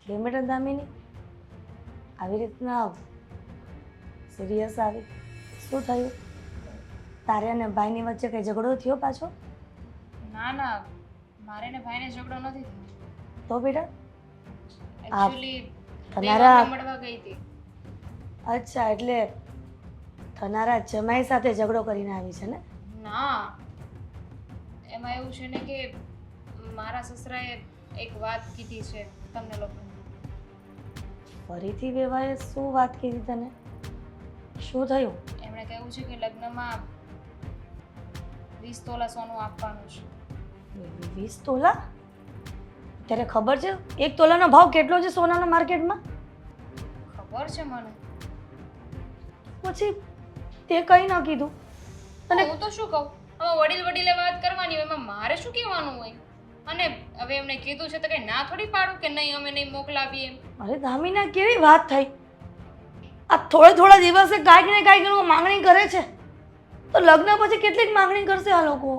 કેમ બેટા દામિની આવી રીતના સિરિયસ આવી? શું થયું? તારે અને ભાઈની વચ્ચે કઈ ઝઘડો થયો પાછો? ના ના, મારે ને ભાઈને ઝઘડો નથી થયો. તો બેટા એકચ્યુઅલી તમારા મળવા ગઈ હતી. અચ્છા, એટલે તમારા જમાઈ સાથે ઝઘડો કરીને આવી છે ને? ના, એમાં એવું છે ને કે મારા સસરાએ એક વાત કીધી છે તમને લોકોને. ફરીથી વેવાએ શું વાત કીધી તને? શું થયું? એમણે કહ્યું છે કે લગ્નમાં 20 તોલા સોનું આપવાનું છે. 20 તોલા? ત્યારે ખબર છે એક તોલાનો ભાવ કેટલો છે સોનાના માર્કેટમાં? ખબર છે મને. પછી તે કંઈ ન કીધું અને હું તો શું કહું, હવે વડીલે વાત કરવાની હોય, એમાં મારે શું કહેવાનું હોય? અને હવે એમને કીધું છે તો કઈ ના થોડી પાડું કે નહીં અમે નહીં મોકલાવીએ એમ. અરે દામિના, કેવી વાત થઈ! આ થોડા દિવસે કાંઈક ને કાંઈક માંગણી કરે છે, તો લગ્ન પછી કેટલીક માંગણી કરશે આ લોકો?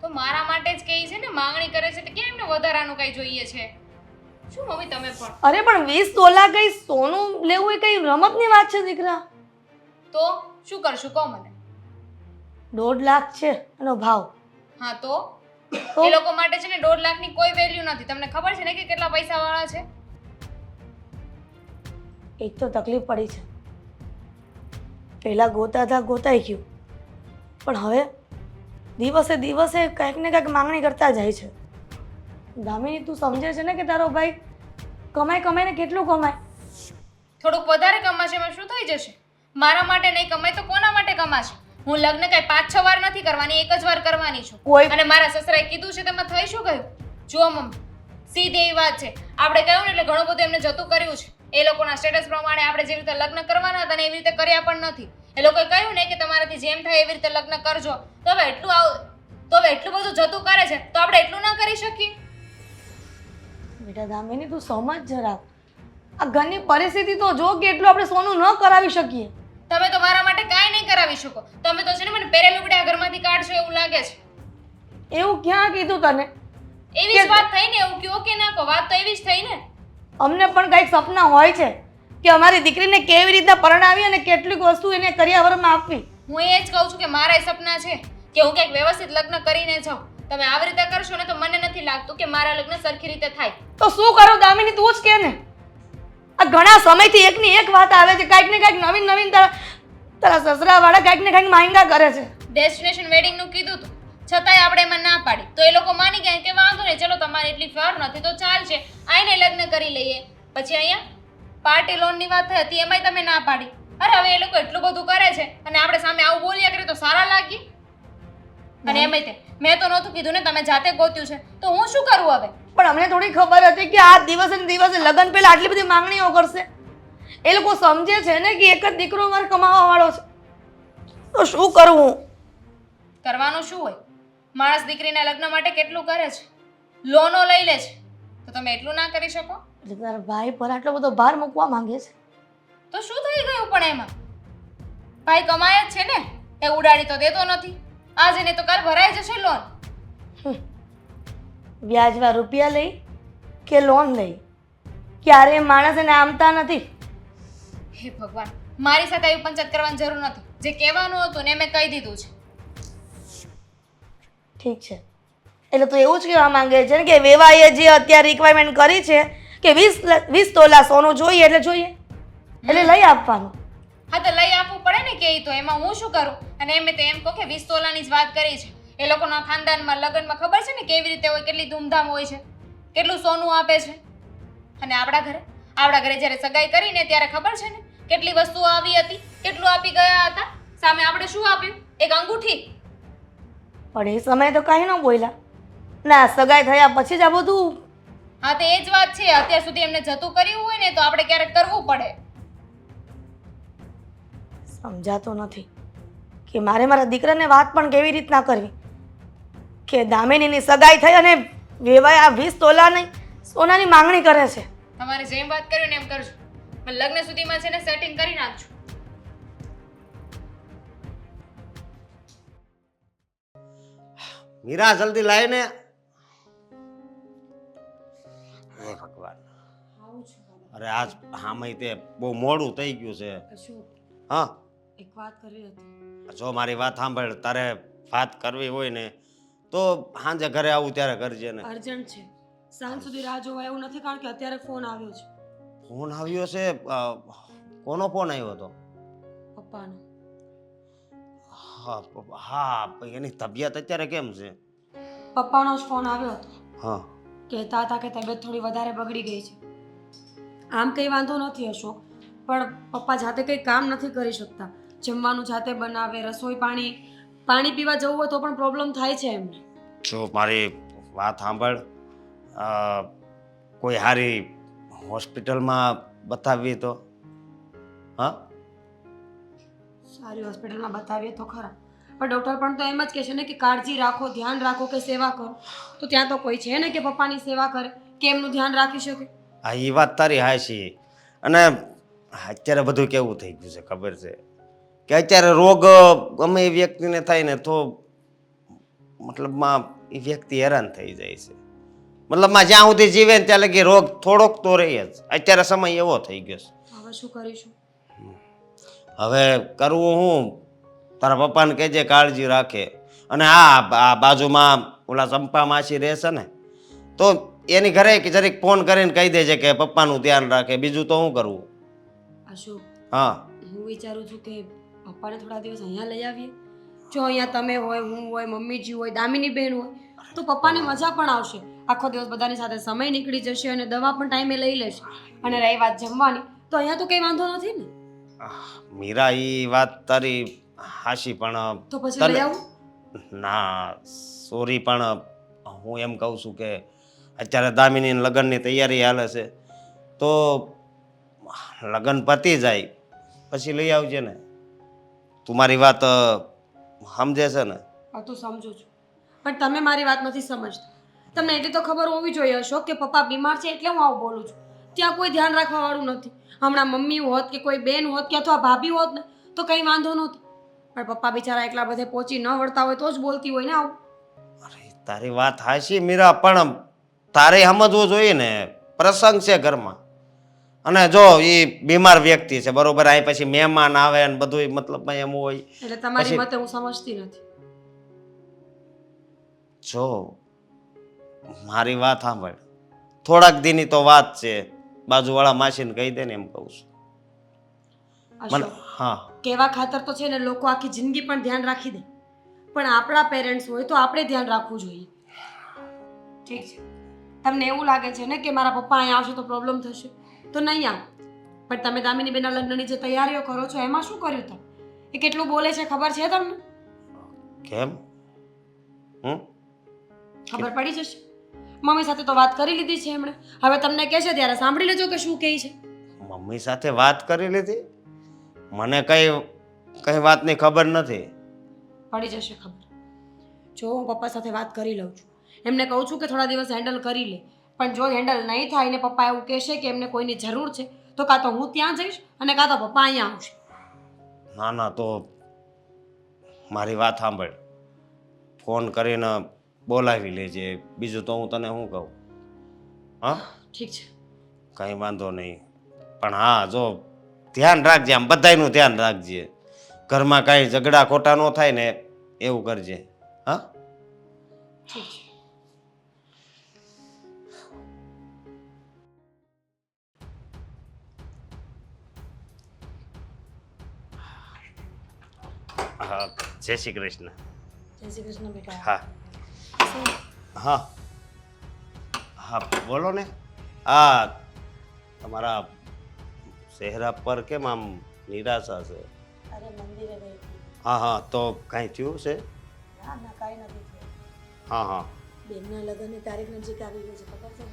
તો મારા માટે જ કહે છે ને, માંગણી કરે છે તો કેમ એમને વધારાનું કઈ જોઈએ છે? શું મમ્મી તમે પણ? અરે પણ 20 તોલા કઈ સોનું લેવું એ કઈ રમતની વાત છે દીકરા? તો શું કરશું કહો મને? 1.5 લાખ છે એનો ભાવ. હા તો એ લોકો માટે છે ને 1.5 લાખની કોઈ વેલ્યુ નથી. તમને ખબર છે ને કે કેટલા પૈસા વાળા છે? એક તો તકલીફ પડી છે, પહેલા ગોતાઈ ગયું, પણ હવે દિવસે કંઈક ને કંઈક માંગણી કરતા જાય છે. દામિની, તું સમજે છે ને કે તારો ભાઈ કમાઈને કેટલું કમાય? થોડુંક વધારે કમાશે એમાં શું થઈ જશે? મારા માટે નહીં કમાય તો કોના માટે કમાશે? હું લગ્ન કઈ 5-6 વાર નથી કરવાની, એક જ વાર કરવાની છું. અને મારા સસરાએ કીધું છે તેમાં થઈ શું ગયું? જો મમ્મી, સીધી એવી વાત છે, આપણે કહ્યું ને એટલે ઘણું બધું એમને જતું કર્યું છે. એ લોકોના સ્ટેટસ પ્રમાણે આપણે જે રીતે લગ્ન કરવાના હતા ને એવી રીતે કર્યા પણ નથી. એ લોકોએ કહ્યું ને કે તમારાથી જેમ થાય એવી રીતે લગ્ન કરજો. તો હવે એટલું બધું જતું કરે છે તો આપણે એટલું ના કરી શકીએ? બેટા દામિની, તું સમજ જરા. આ ઘરની પરિસ્થિતિ તો જો કે એટલું આપણે સોનું ન કરાવી શકીએ. તમે તો મારા માટે કાંઈ નહીં કરાવી શકો. તમે તો છે ને મને પહેરેલું લુગડા ઘરમાંથી કાઢશો એવું લાગે છે. એવું ક્યાં કીધું તને? એવી જ વાત થઈ ને, એવું કયો કે ના કહો, વાત તો એવી જ થઈ ને. અમને પણ કંઈક સપના હોય છે કે અમારી દીકરીને કેવી રીતે પરણાવી અને કેટલીક વસ્તુ એને કરિયાવરમાં આપવી. હું એ જ કહું છું કે મારા સપના છે કે હું ક્યાંક વ્યવસ્થિત લગ્ન કરીને જાઉં. તમે આવી રીતે કરશો ને તો મને નથી લાગતું કે મારા લગ્ન સરખી રીતે થાય. તો શું કરું દામિની, તું જ કે ને. આ ઘણા સમયથી એકની એક વાત આવે છે, કાંઈક ને કાંઈક નવીન તારા સસરાવાળા કાંઈક ને કાંઈક માંગા કરે છે. ડેસ્ટિનેશન વેડિંગનું કીધું હતું, છતાંય આપણે એમાં ના પાડી. તો એ લોકો માની ગયા કે વાંધો નહીં, ચલો તમારી એટલી ફર નથી તો ચાલશે, આઈને લગ્ન કરી લઈએ. પછી અહીંયા પાર્ટી લોનની વાત થઈ હતી, એમાંય તમે ના પાડી. અરે હવે એ લોકો એટલું બધું કરે છે અને આપણે સામે આવું બોલ્યા કરીએ તો સારા લાગીએ? અને એમાંય તે મેં તો નહોતું કીધું ને, તમે જાતે ગોત્યું છે તો હું શું કરું હવે? પણ અમને થોડી ખબર હતી કે આ દિવસે લગ્ન પહેલા આટલી બધી માંગણીઓ કરશે. એ લોકો સમજે છે ને કે એક જ દીકરો મારે કમાવા વાળો છે, તો શું કરવું? કરવાનું શું હોય? માણસ દીકરીના લગ્ન માટે કેટલું કરે છે, લોનો લઈ લે છે, તો તમે એટલું ના કરી શકો? એટલે તારા ભાઈ પર આટલો બધો ભાર મૂકવા માંગે છે તો શું થઈ ગયું? પણ એમાં ભાઈ કમાય જ છે ને, એ ઉડાડી તો દેતો નથી. આજે ને તો કાલ ભરાઈ જશે લોન. વ્યાજમાં રૂપિયા લઈ કે લોન લઈ, ક્યારે માણસ એને આમતા નથી. હે ભગવાન, મારી સાથે આવી પંચાયત કરવાની જરૂર નથી. જે કહેવાનું હતું ને મેં કહી દીધું છે. ઠીક છે, એટલે તું એવું જ કહેવા માંગે છે ને કે વેવાઈએ જે અત્યારે રિક્વાયરમેન્ટ કરી છે કે 20 તોલા સોનું જોઈએ એટલે જોઈએ, એટલે લઈ આપવાનું. હા તો લઈ આપવું પડે ને કે તો એમાં હું શું કરું? અને એમ તો એમ કહો કે 20 તોલાની જ વાત કરી છે. એ લોકોના ખાનદાનમાં લગ્નમાં ખબર છે ને કેવી રીતે હોય, કેટલી ધૂમધામ હોય છે, કેટલું સોનું આપે છે. અને આપણા ઘરે જ્યારે સગાઈ કરીને ત્યારે ખબર છે ને કેટલી વસ્તુઓ આવી હતી, કેટલું આપી ગયા હતા. સામે આપણે શું આપ્યું? એક અંગૂઠી. પણ એ સમયે તો કાંઈ ન બોલ્યા ના, સગાઈ થયા પછી જ આ બધું. હા તો એ જ વાત છે, અત્યાર સુધી એમને જતું કર્યું હોય ને તો આપણે ક્યારેક કરવું પડે. સમજાતો નથી કે મારે મારા દીકરાને વાત પણ કેવી રીતના કરવી કે દામિનીની સગાઈ થઈ અને વેવાય આ 20 તોલાની સોનાની માંગણી કરે છે. તમારે જેમ વાત કર્યું ને એમ કરજો, પણ લગ્ન સુધીમાં છે ને સેટિંગ કરી નાખજો. મીરા, જલ્દી લાય ને. હે ભગવાન, આવું છે અરે આજ હામય તે બહુ મોડું થઈ ગયું છે. અશોક, હા, એક વાત કરવી હતી. જો મારી વાત સાંભળ, તારે વાત કરવી હોય ને તો સાંજે ઘરે આવું ત્યારે કરજે ને. અર્જન્ટ છે, સાંજ સુધી રાહ જોવા એવું નથી, કારણ કે અત્યારે ફોન આવ્યો છે ફોન આવ્યો છે? કોનો ફોન આવ્યો હતો? પપ્પાનો. હા હા, પણ એની તબિયત અત્યારે કેમ છે? પપ્પાનો જ ફોન આવ્યો હતો. હા, કહેતા હતા કે તબિયત થોડી વધારે બગડી ગઈ છે. આમ કંઈ વાંધો નથી અશોક, પણ પપ્પા જાતે કંઈ કામ નથી કરી શકતા. જમવાનું જાતે બનાવે, રસોઈ પાણી પીવા જવું હોય તો પણ પ્રોબ્લેમ થાય છે એમને. જો મારી વાત સાંભળ, કોઈ સારી હોસ્પિટલમાં બતાવવી તો. હા, સારી હોસ્પિટલમાં બતાવીએ તો ખરા, પણ ડૉક્ટર પણ તો એમ જ કહે છે ને કે કાળજી રાખો, ધ્યાન રાખો, કે સેવા કરો. તો ત્યાં તો કોઈ છે ને કે પપ્પાની સેવા કરે, કે એમનું ધ્યાન રાખી શકે. હા એ વાત તારી હાચી. અને અત્યારે બધું કેવું થઈ ગયું છે ખબર છે કે અત્યારે રોગ ગમે એ વ્યક્તિને થાય ને તો મતલબમાં એ વ્યક્તિ હેરાન થઈ જાય છે. મતલબમાં જ્યાં સુધી જીવે ને ત્યાં લગી રોગ થોડોક તો રહે જ. અત્યારે સમય એવો થઈ ગયો છે. હવે શું કરીશું? હવે કરવું હું, તારા પપ્પાને કહેજે કાળજી રાખે. અને આ બાજુમાં ઓલા ચંપા માસી રહેશે ને, તો એની ઘરે જરીક ફોન કરીને કહી દેજે કે પપ્પાનું ધ્યાન રાખે. બીજું તો શું કરવું? અશોક, હા, હું વિચારું છું કે પપ્પાને થોડા દિવસ અહીંયા લઈ આવીએ. જો અહીંયા તમે હોય, હું હોય, મમ્મીજી હોય, દામિની બેન હોય, તો પપ્પાને મજા પણ આવશે. આખો દિવસ બધાની સાથે સમય નીકળી જશે અને દવા પણ ટાઈમે લઈ લેશે. અને રહી વાત જમવાની, તો અહીંયા તો કંઈ વાંધો નથી ને. મીરા એ વાત તારી હાશી, પણ તો પછી લઈ આવું? ના સોરી, પણ હું એમ કહું છું કે અત્યારે દામિની લગ્નની તૈયારી હાલે છે, તો લગ્ન પતી જાય પછી લઈ આવજે ને. તું મારી વાત સમજે છે ને? હા, તું સમજુ છું, પણ તમે મારી વાત નથી સમજતા. તમને એટલી તો ખબર હોવી જોઈએ અશોક કે પપ્પા બીમાર છે એટલે હું આવું બોલું છું. ત્યાં કોઈ ધ્યાન રાખવા વાળું નથી. હમણાં મમ્મી હોત કે કોઈ બેન હોત કે અથવા ભાભી હોત ને તો કંઈ વાંધો નહોતો, પણ પપ્પા બિચારા એકલા બધે પહોંચી ન વળતા હોય તો જ બોલતી હોય ને આવું. અરે તારી વાત હાશી મીરા, પણ તારે સમજવું જોઈએ ને, પ્રસંગ છે ઘરમાં. અને જો એ બીમાર વ્યક્તિ છે બરોબર, અહીં પછી મહેમાન આવે ને બધું મતલબ એમ હોય. એટલે તમારી પછી મતે હું સમજતી નથી. જો મારી વાત સાંભળ, થોડાક દીની તો વાત છે, બાજુવાળા માસીને કહી દે ને એમ કહું છું મને. અશોક, હા, કેવા ખાતર તો છે ને લોકો આખી જિંદગી પણ ધ્યાન રાખી દે, પણ આપણા પેરેન્ટ્સ હોય તો આપણે ધ્યાન રાખવું જોઈએ. ઠીક છે, તમને એવું લાગે છે ને કે મારા પપ્પા અહીંયા આવશે તો પ્રોબ્લેમ થશે, તો નહીં આવે. પણ તમે દામિની બેના લગ્નની જે તૈયારીઓ કરો છો એમાં શું કર્યું તમે? એ કેટલું બોલે છે ખબર છે તમને? કેમ? ખબર પડી જશે. મમ્મી સાથે તો વાત કરી લીધી છે એમણે. હવે તમને કહે છે ત્યારે સાંભળી લેજો કે શું કહે છે. મમ્મી સાથે વાત કરી લીધી? મને કઈ વાતની ખબર નથી. પડી જશે ખબર. જો હું પપ્પા સાથે વાત કરી લઉં છું, એમને કહું છું કે થોડા દિવસ હેન્ડલ કરી લે, પણ જો હેન્ડલ નહીં થાય ને પપ્પા એવું કહેશે કે એમને કોઈની જરૂર છે, તો કાં તો હું ત્યાં જઈશ અને કાં તો પપ્પા અહીંયા આવશે. ના ના, તો મારી વાત સાંભળ, ફોન કરીને બોલાવી લેજે. બીજું તો હું તને શું કહું? હા, ઠીક છે. કંઈ વાંધો નહીં, પણ હા જો ધ્યાન રાખજે, આમ બધાયનું ધ્યાન રાખજે. ઘરમાં કાંઈ ઝઘડા ખોટા ન થાય ને એવું કરજે. હા, ઠીક છે. હા, જય શ્રી કૃષ્ણ. જય શ્રી કૃષ્ણ બેટા. હા હા હા, બોલો ને. હા, તમારા ચહેરા પર કેમ આમ નિરાશા છે? અરે મંદિરે ગઈ હતી. હા હા, તો કાંઈ થયું છે? ના ના, કાંઈ નથી થયું. હા હા, બેનના લગ્નની તારીખ નજીક આવી ગઈ છે, ખબર છે ને?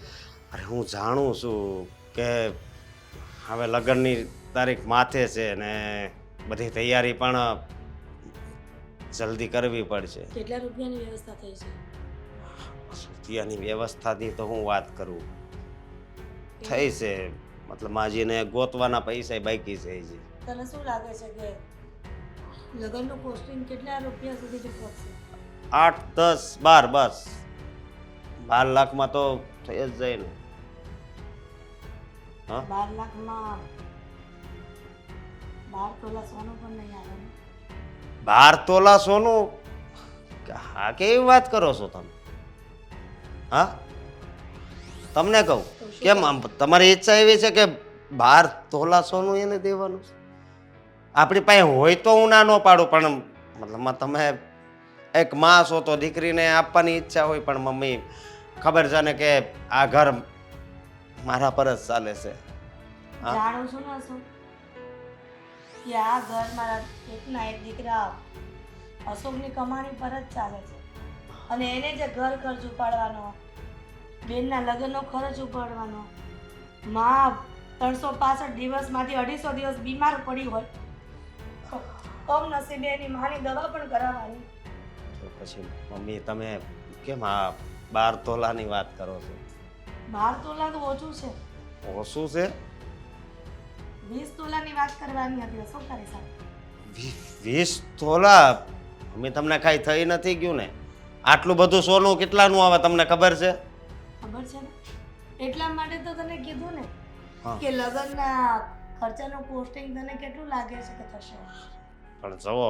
અરે હું જાણું છું કે હવે લગ્નની તારીખ માથે છે ને બધી તૈયારી પણ જલ્દી કરવી પડશે. કેટલા રૂપિયાની વ્યવસ્થા થઈ છે? રૂપિયાની વ્યવસ્થાની તો હું વાત કરું, થઈ છે. મતલબ માજીને ગોતવાના પૈસા બાકી છે હજી. તને શું લાગે છે કે લગ્નનું કોસ્ટિંગ કેટલા રૂપિયા સુધી પહોંચશે? 8, 10, 12, બસ 12 લાખમાં તો થઈ જ જાય ને. હા 12 લાખમાં 12 તોલા સોનું પણ નહીં આવે ને. 12 તોલા સોનું? હા કેવી વાત કરો છો તમે? હા તમને કહું તો શું કેમ આમ તમારી ઈચ્છા એવી છે કે 12 તોલા સોનું એને દેવાનું છે? આપણી પાસે હોય તો હું ના ન પાડું, પણ મતલબમાં તમે એક માં છો તો દીકરીને આપવાની ઈચ્છા હોય, પણ મમ્મી ખબર છે ને કે આ ઘર મારા પર જ ચાલે છે. હા જાણું છું ને શું કે આ ઘર મારા એકના એક દીકરા અશોકની કમાણી પર જ ચાલે છે, અને એને જે ઘર ખર્ચ ઉપાડવાનો, બેનના લગ્નનો ખર્ચ ઉપાડવાનો, માં 365 દિવસમાંથી 250 દિવસ બીમાર પડી હોય તો કમનસીબે એની માની દવા પણ કરાવવાની. તો પછી મમ્મી તમે કેમ આ 12 તોલાની વાત કરો છો? 12 તોલા તો ઓછું છે, ઓછું છે? 20 તોલાની વાત કરવાની હતી અશોક તારી સાથે. 20 તોલા? મમ્મી તમને કાંઈ થઈ નથી ગયું ને? આટલું બધું સોનું કેટલાનું આવે તમને ખબર છે? ખબર છે ને, એટલા માટે તો તને કીધું ને હા કે લગ્નના ખર્ચાનું કોસ્ટિંગ તને કેટલું લાગે છે કે થશે. પણ જુઓ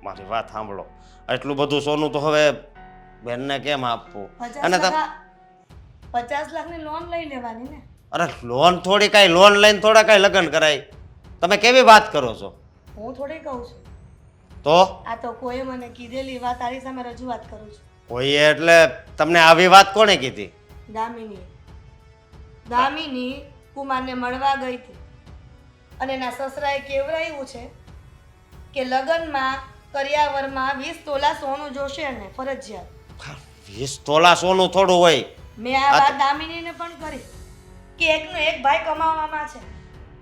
મારી વાત સાંભળો, એટલું બધું સોનું તો હવે બેનને કેમ આપવું? 50 લાખની લોન લઈ લેવાની ને. અરે લોન થોડી કાંઈ લોન લઈને થોડા કાંઈ લગ્ન કરાય? તમે કેવી વાત કરો છો? હું થોડી કહું છું, તો આ તો કોઈ મને કીધેલી વાત તારી સામે રજૂઆત કરું છું. કોઈએ એટલે તમને આવી વાત કોણે કીધી? દામિની કુમારને મળવા ગઈ હતી અને એના સસરાએ કેવડાવ્યું છે કે લગ્નમાં કરિયાવરમાં 20 તોલા સોનું જોશે ને ફરજિયાત. 20 તોલા સોનું થોડું હોય. મેં આ વાત દામિનીને પણ કરી કે એકનો એક ભાઈ કમાવામાં છે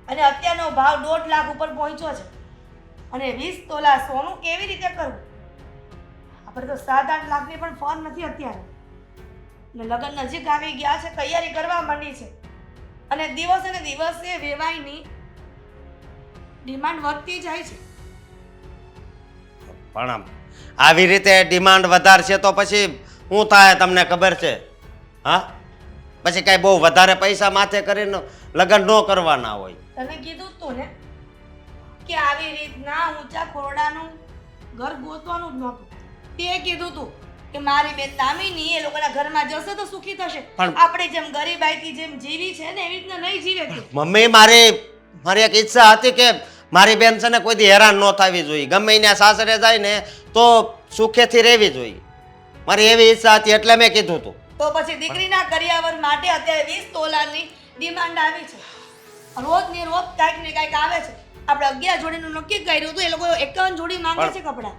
અને અત્યારનો ભાવ 1.5 લાખ ઉપર પહોંચ્યો છે, અને 20 તોલા સોનું કેવી રીતે કરવું? આપણે તો 7-8 લાખની પણ ફોન નથી અત્યારે, ને લગ્ન નજીક આવી ગયા છે, તૈયારી કરવા માંડી છે, અને દિવસે ને દિવસે વેવાઈની ડિમાન્ડ વધતી જાય છે. પણ આમ આવી રીતે ડિમાન્ડ વધારશે તો પછી શું થાય તમને ખબર છે? હા પછી કાંઈ બહુ વધારે પૈસા માથે કરીને લગ્ન ન કરવાના હોય. તને કીધું જ તું ને કે આવી રીતના ઊંચા ખોરડાનું ઘર ગોતવાનું જ નહોતું. તે કીધું તું કે મારી બેન દામિની એ લોકોના ઘરમાં જશે તો સુખી થશે, આપણે જેમ ગરીબાઈથી જેમ જીવી છે ને એવી રીતના નહીં જીવે તું. મમ્મી મારી એક ઈચ્છા હતી કે મારી બેન છે ને કોઈ દી હેરાન ન થવી જોઈએ, ગમે એના સાસરે જાય ને તો સુખેથી રહેવી જોઈએ, મારી એવી ઈચ્છા હતી એટલે મેં કીધું હતું. તો પછી દીકરીના કરિયાવર માટે અત્યારે 20 તોલાની ડિમાન્ડ આવી છે. રોજ ને રોજ કાંઈક ને કાંઈક આવે છે. આપણે 11 જોડીનું નક્કી કર્યું હતું, એ લોકો 51 જોડી માંગે છે કપડાં.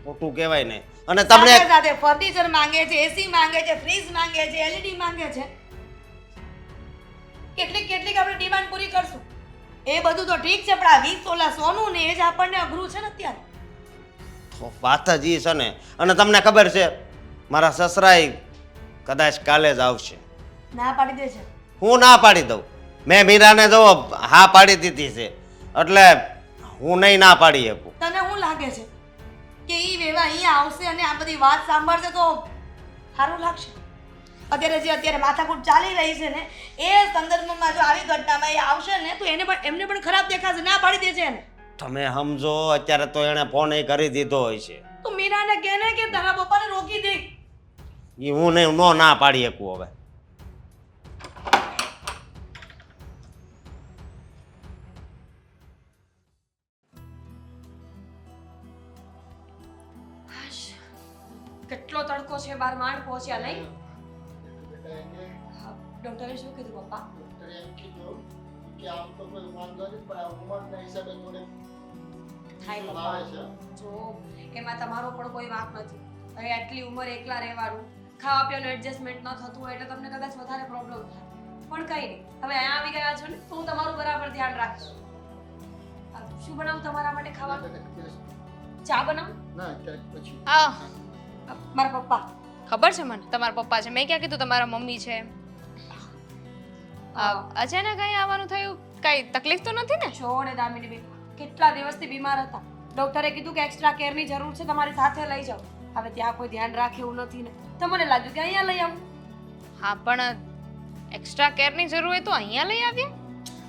ખોટું કહેવાય ને. અને તમને સાથે સાથે ફર્નિચર માંગે છે, એસી માંગે છે, ફ્રીજ માંગે છે, એલઈડી માંગે છે. કેટલીક આપણે ડિમાન્ડ પૂરી કરશું. એ બધું તો ઠીક છે, પણ આ 20 તોલા સોનું ને એ જ આપણને અઘરું છે ને અત્યારે. વાત જ ઈ છે ને. અને તમને ખબર છે મારા સસરાય કદાચ કાલે જ આવશે. ના પાડી દે છે. હું ના પાડી દઉં? મેં મીરાને જો હા પાડી દીધી છે, એટલે હું નહીં ના પાડી શકું. તને શું લાગે છે કે ઈ વેવા અહીંયા આવશે અને આ બધી વાત સાંભળશે તો સારું લાગશે? અત્યારે માથાકૂટ ચાલી રહી છે ને એ સંદર્ભમાં જો આવી ઘટનામાં એ આવશે ને તો એમને પણ ખરાબ દેખાશે. ના પાડી દે છે એને. તમે સમજો અત્યારે તો એણે ફોન કરી દીધો હોય છે. તો મીરાને કહે ને કે તારા પપ્પાને રોકી દે. એ હું નહીં નો ના પાડી શકું હવે. કેટલો તડકો છે, બાર માંડ પહોંચ્યા નહીં? ડોક્ટરે શું કીધું પપ્પા? થાય પપ્પા, જો એમાં તમારો પણ કોઈ વાંક નથી. હવે આટલી ઉંમર એકલા રહેવાનું, ખાવા પીવાનું એડજસ્ટમેન્ટ ન થતું હોય એટલે તમને કદાચ વધારે પ્રોબ્લેમ થાય, પણ કંઈ નહીં. હવે અહીંયા આવી ગયા છો ને તો હું તમારું બરાબર ધ્યાન રાખીશ. શું બનાવું તમારા માટે ખાવાનું? ચા બનાવું? મારા પપ્પા ખબર છે મને તમારા પપ્પા છે. મેં ક્યાં કીધું તમારા મમ્મી છે? અચાનક અહીં આવવાનું થયું, કઈ તકલીફ તો નથી ને? છો ને દામિની બેન, કેટલા દિવસથી બીમાર હતા. ડોક્ટરે કીધું કે એક્સ્ટ્રા કેરની જરૂર છે, તમારી સાથે લઈ જાઓ. હવે ત્યાં કોઈ ધ્યાન રાખે એવું નથી ને, તો મને લાગ્યું કે અહીંયા લઈ આવું. હા પણ એક્સ્ટ્રા કેરની જરૂર હોય તો અહીંયા લઈ આવ્યા.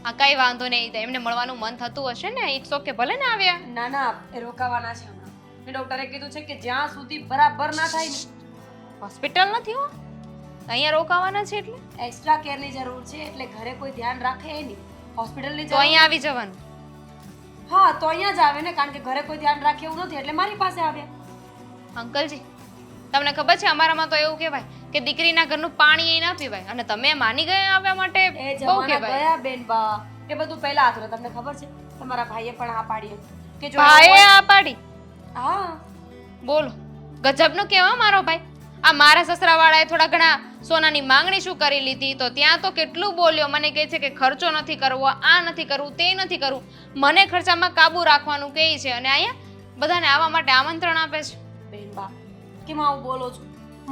હા કઈ વાંધો નહીં, એમને મળવાનું મન થતું હશે ને, ઇટ્સ ઓકે, ભલે ને આવ્યા. ના ના, એ રોકાવાના છે હમણાં. ને ડોક્ટરે કીધું છે કે જ્યાં સુધી બરાબર ના થાય ને, હોસ્પિટલ નથી હો, અહીંયા રોકાવાના છે એટલે એક્સ્ટ્રા કેરની જરૂર છે, એટલે ઘરે કોઈ ધ્યાન રાખે એ નહીં. હોસ્પિટલની તો જરૂર અહીંયા આવી જવાનું. હા તો અહીંયા જ આવે ને, કારણ કે ઘરે કોઈ ધ્યાન રાખે એવું નથી એટલે મારી પાસે આવ્યા. અંકલજી તમને ખબર છે અમારામાં તો એવું કહેવાય કે દીકરીના ઘરનું પાણી એ ના પીવાય, અને તમે માની ગયા આવ્યા માટે એ બહુ જમાના કહેવાય. ગયા બેન બા, એ બધું પહેલા હતું. તમને ખબર છે તમારા ભાઈએ પણ હા પાડી હતી કે જો ભાઈએ આ પાડી. હા બોલો, ગજબનો કેવા મારો ભાઈ. આ મારા સસરાવાળાએ થોડા ઘણા સોનાની માંગણી શું કરી લીધી, તો ત્યાં તો કેટલું બોલ્યો, મને કહે છે કે ખર્ચો નથી કરવો, આ નથી કરવું, તે નથી કરવું, મને ખર્ચામાં કાબુ રાખવાનું કહે છે, અને અહીંયા બધાને આવવા માટે આમંત્રણ આપે છે. બેન બા, કેમ આવું બોલો છો?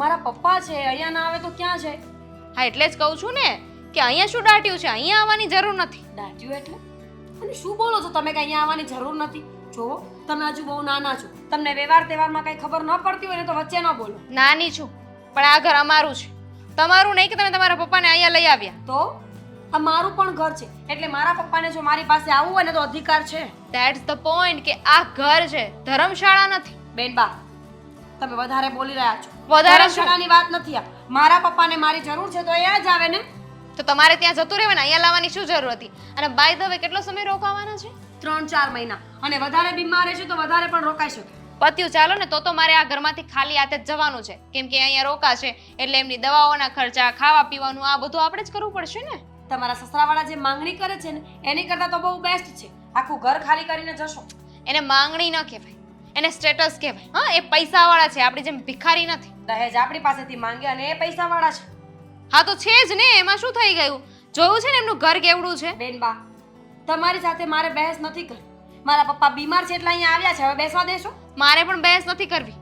મારા પપ્પા છે, અહીંયા ના આવે તો ક્યાં છે? હા એટલે જ કહું છું ને કે અહીંયા શું દાટ્યું છે, અહીંયા આવવાની જરૂર નથી. દાટ્યું એટલે? અને શું બોલો છો તમે કે અહીંયા આવવાની જરૂર નથી? જો તમે હજુ બહુ નાના છો, તમને વ્યવહાર તહેવારમાં કઈ ખબર ન પડતી હોય ને તો વચ્ચે ન બોલો. નાની છું પણ આ ઘર અમારું છે, તમારું નહીં કે તમે તમારા પપ્પાને અહીંયા લઈ આવ્યા. તો આ મારું પણ ઘર છે, એટલે મારા પપ્પાને જો મારી પાસે આવવું હોય ને તો અધિકાર છે. ધેટ્સ ધ પોઈન્ટ કે આ ઘર છે, ધર્મશાળા નથી. બેન બા, તમે વધારે બોલી રહ્યા છો. વધારે શું? ધર્મશાળાની વાત નથી આ. મારા પપ્પાને મારી જરૂર છે તો અહીંયા જ આવે ને. તો તમારે ત્યાં જતું રહેવાય ને, અહીંયા લાવવાની શું જરૂર હતી? અને બાય ધ વે કેટલો સમય રોકાવાના છે? 3-4 મહિના, અને વધારે બીમાર છે તો વધારે પણ રોકાઈ શકે. પત્યું ચાલો ને, તો મારે આ ઘરમાંથી ખાલી હાથે જ જવાનું છે, કેમ કે અહીંયા રોકાશે એટલે એમની દવાઓના ખર્ચા, ખાવા પીવાનું, આ બધું આપણે જ કરવું પડશે ને. તમારા સસરાવાળા જે માંગણી કરે છે ને એની કરતા તો બહુ બેસ્ટ છે. આખું ઘર ખાલી કરીને જશો. એને માંગણી ન કહેવાય, એને સ્ટેટસ કહેવાય. હા, એ પૈસાવાળા છે, આપણી જેમ ભિખારી નથી. દહેજ આપણી પાસેથી માંગે અને એ પૈસાવાળા છે. હા તો છે જ ને, એમાં શું થઈ ગયું? જોયું છે ને એમનું ઘર કેવડું છે. બેન બા, તમારી સાથે મારે બહેસ નથી કરવી. મારા પપ્પા બીમાર છે એટલે અહીંયા આવ્યા છે, હવે બેસવા દેશો? મારે પણ બહેસ નથી કરવી,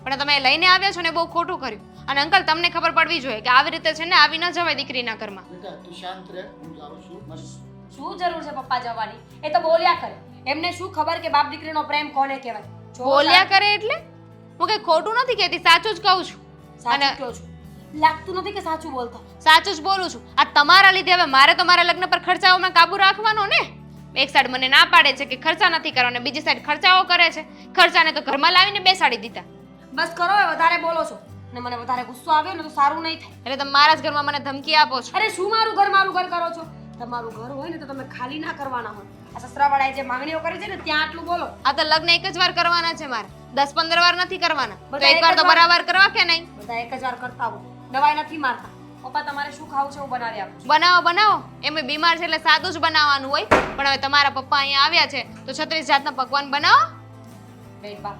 પણ તમે લઈને આવ્યા છો ને બહુ ખોટું કર્યું. અને અંકલ તમને ખબર પડવી જોઈએ કે આવી રીતે છે ને આવી ન જવાય દીકરીના ઘરમાં. બેટા તું શાંત રહે, હું જાઉં છું મસ્ત. શું જરૂર છે પપ્પા જવાની? એ તો બોલ્યા કરે. એમને શું ખબર કે બાપ દીકરીનો પ્રેમ કોને કહેવાય? જો બોલ્યા કરે એટલે હું કઈ ખોટું નથી કહેતી, સાચું જ કહું છું. સાચું કહો છો. લાગતું નથી કે સાચું બોલતા. સાચું જ બોલું છું. આ તમારા લીધે હવે મારે તો મારા લગ્ન પર ખર્ચાઓમાં કાબુ રાખવાનો ને. એક સાઈડ મને ના પાડે છે કે ખર્ચા નથી કરવાના, બીજી સાઈડ ખર્ચાઓ કરે છે. ખર્ચાને તો ઘરમાં લાવીને બેસાડી દીધા. બસ કરો, હવે વધારે બોલો છો ને મને વધારે ગુસ્સો આવ્યો ને તો સારું નહીં થાય. એટલે તમે મારા જ ઘરમાં મને ધમકી આપો છો. અરે શું મારું ઘર કરો છો? તમારું ઘર હોય ને તો તમે ખાલી ના કરવાના હોય. આ સસરાવાળાએ જે માંગણીઓ કરી છે ને ત્યાં આટલું બોલો. આ તો લગ્ન એક જ વાર કરવાના છે મારે, 10-15 વાર નથી કરવાના. તો બધા એકવાર એક જ તો વાર- બરાબર કરવા કે નહીં? બધા એક જ વાર કરતા હો, દવાઈ નથી મારતા. પપ્પા તમારે શું ખાવું છે હું બનાવી આપું છું. બનાવો બનાવો, એમ બીમાર છે એટલે સાદું જ બનાવવાનું હોય. પણ હવે તમારા પપ્પા અહીંયા આવ્યા છે તો 36 જાતના પકવાન બનાવો. બેન બા,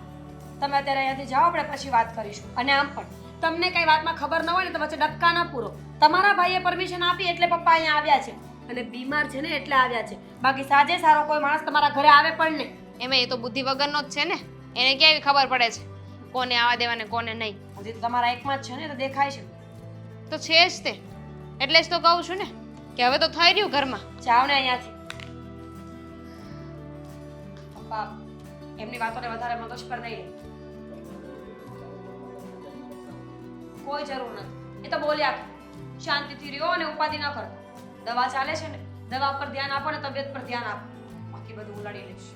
તમે અત્યારે અહીંયાથી જાઓ, આપણે પછી વાત કરીશું. અને આમ પણ તમને કઈ વાતમાં ખબર ન હોય ને તો વચ્ચે ડબકા ના પૂરો. તમારા ભાઈએ પરમિશન આપી એટલે પપ્પા અહીંયા આવ્યા છે, અને બીમાર છે ને એટલે આવ્યા છે. બાકી સાજે સારો કોઈ માણસ તમારા ઘરે આવે પણ નહીં. એમાં એ તો બુદ્ધિ વગરનો જ છે ને, એને કેવી ખબર પડે છે કોને આવા દેવા ને કોને નહીં. હજી તો તમારા એકમાં જ છે ને તો દેખાય છે. તો છે જ તે, એટલે જ તો કહું છું ને કે હવે તો થઈ રહ્યું ઘરમાં. જાઓ ને અહીંયાથી. પપ્પા એમની વાતોને વધારે મગજ પર નહીં લે. કોઈ જરૂર નથી. એ તો બોલ્યા કરે. શાંતિથી રહ્યો અને ઉપાધિ ન કરતા. દવા ચાલે છે ને, દવા પર ધ્યાન આપો ને તબિયત પર ધ્યાન આપો. બાકી બધું ઉલાડી લઈશ.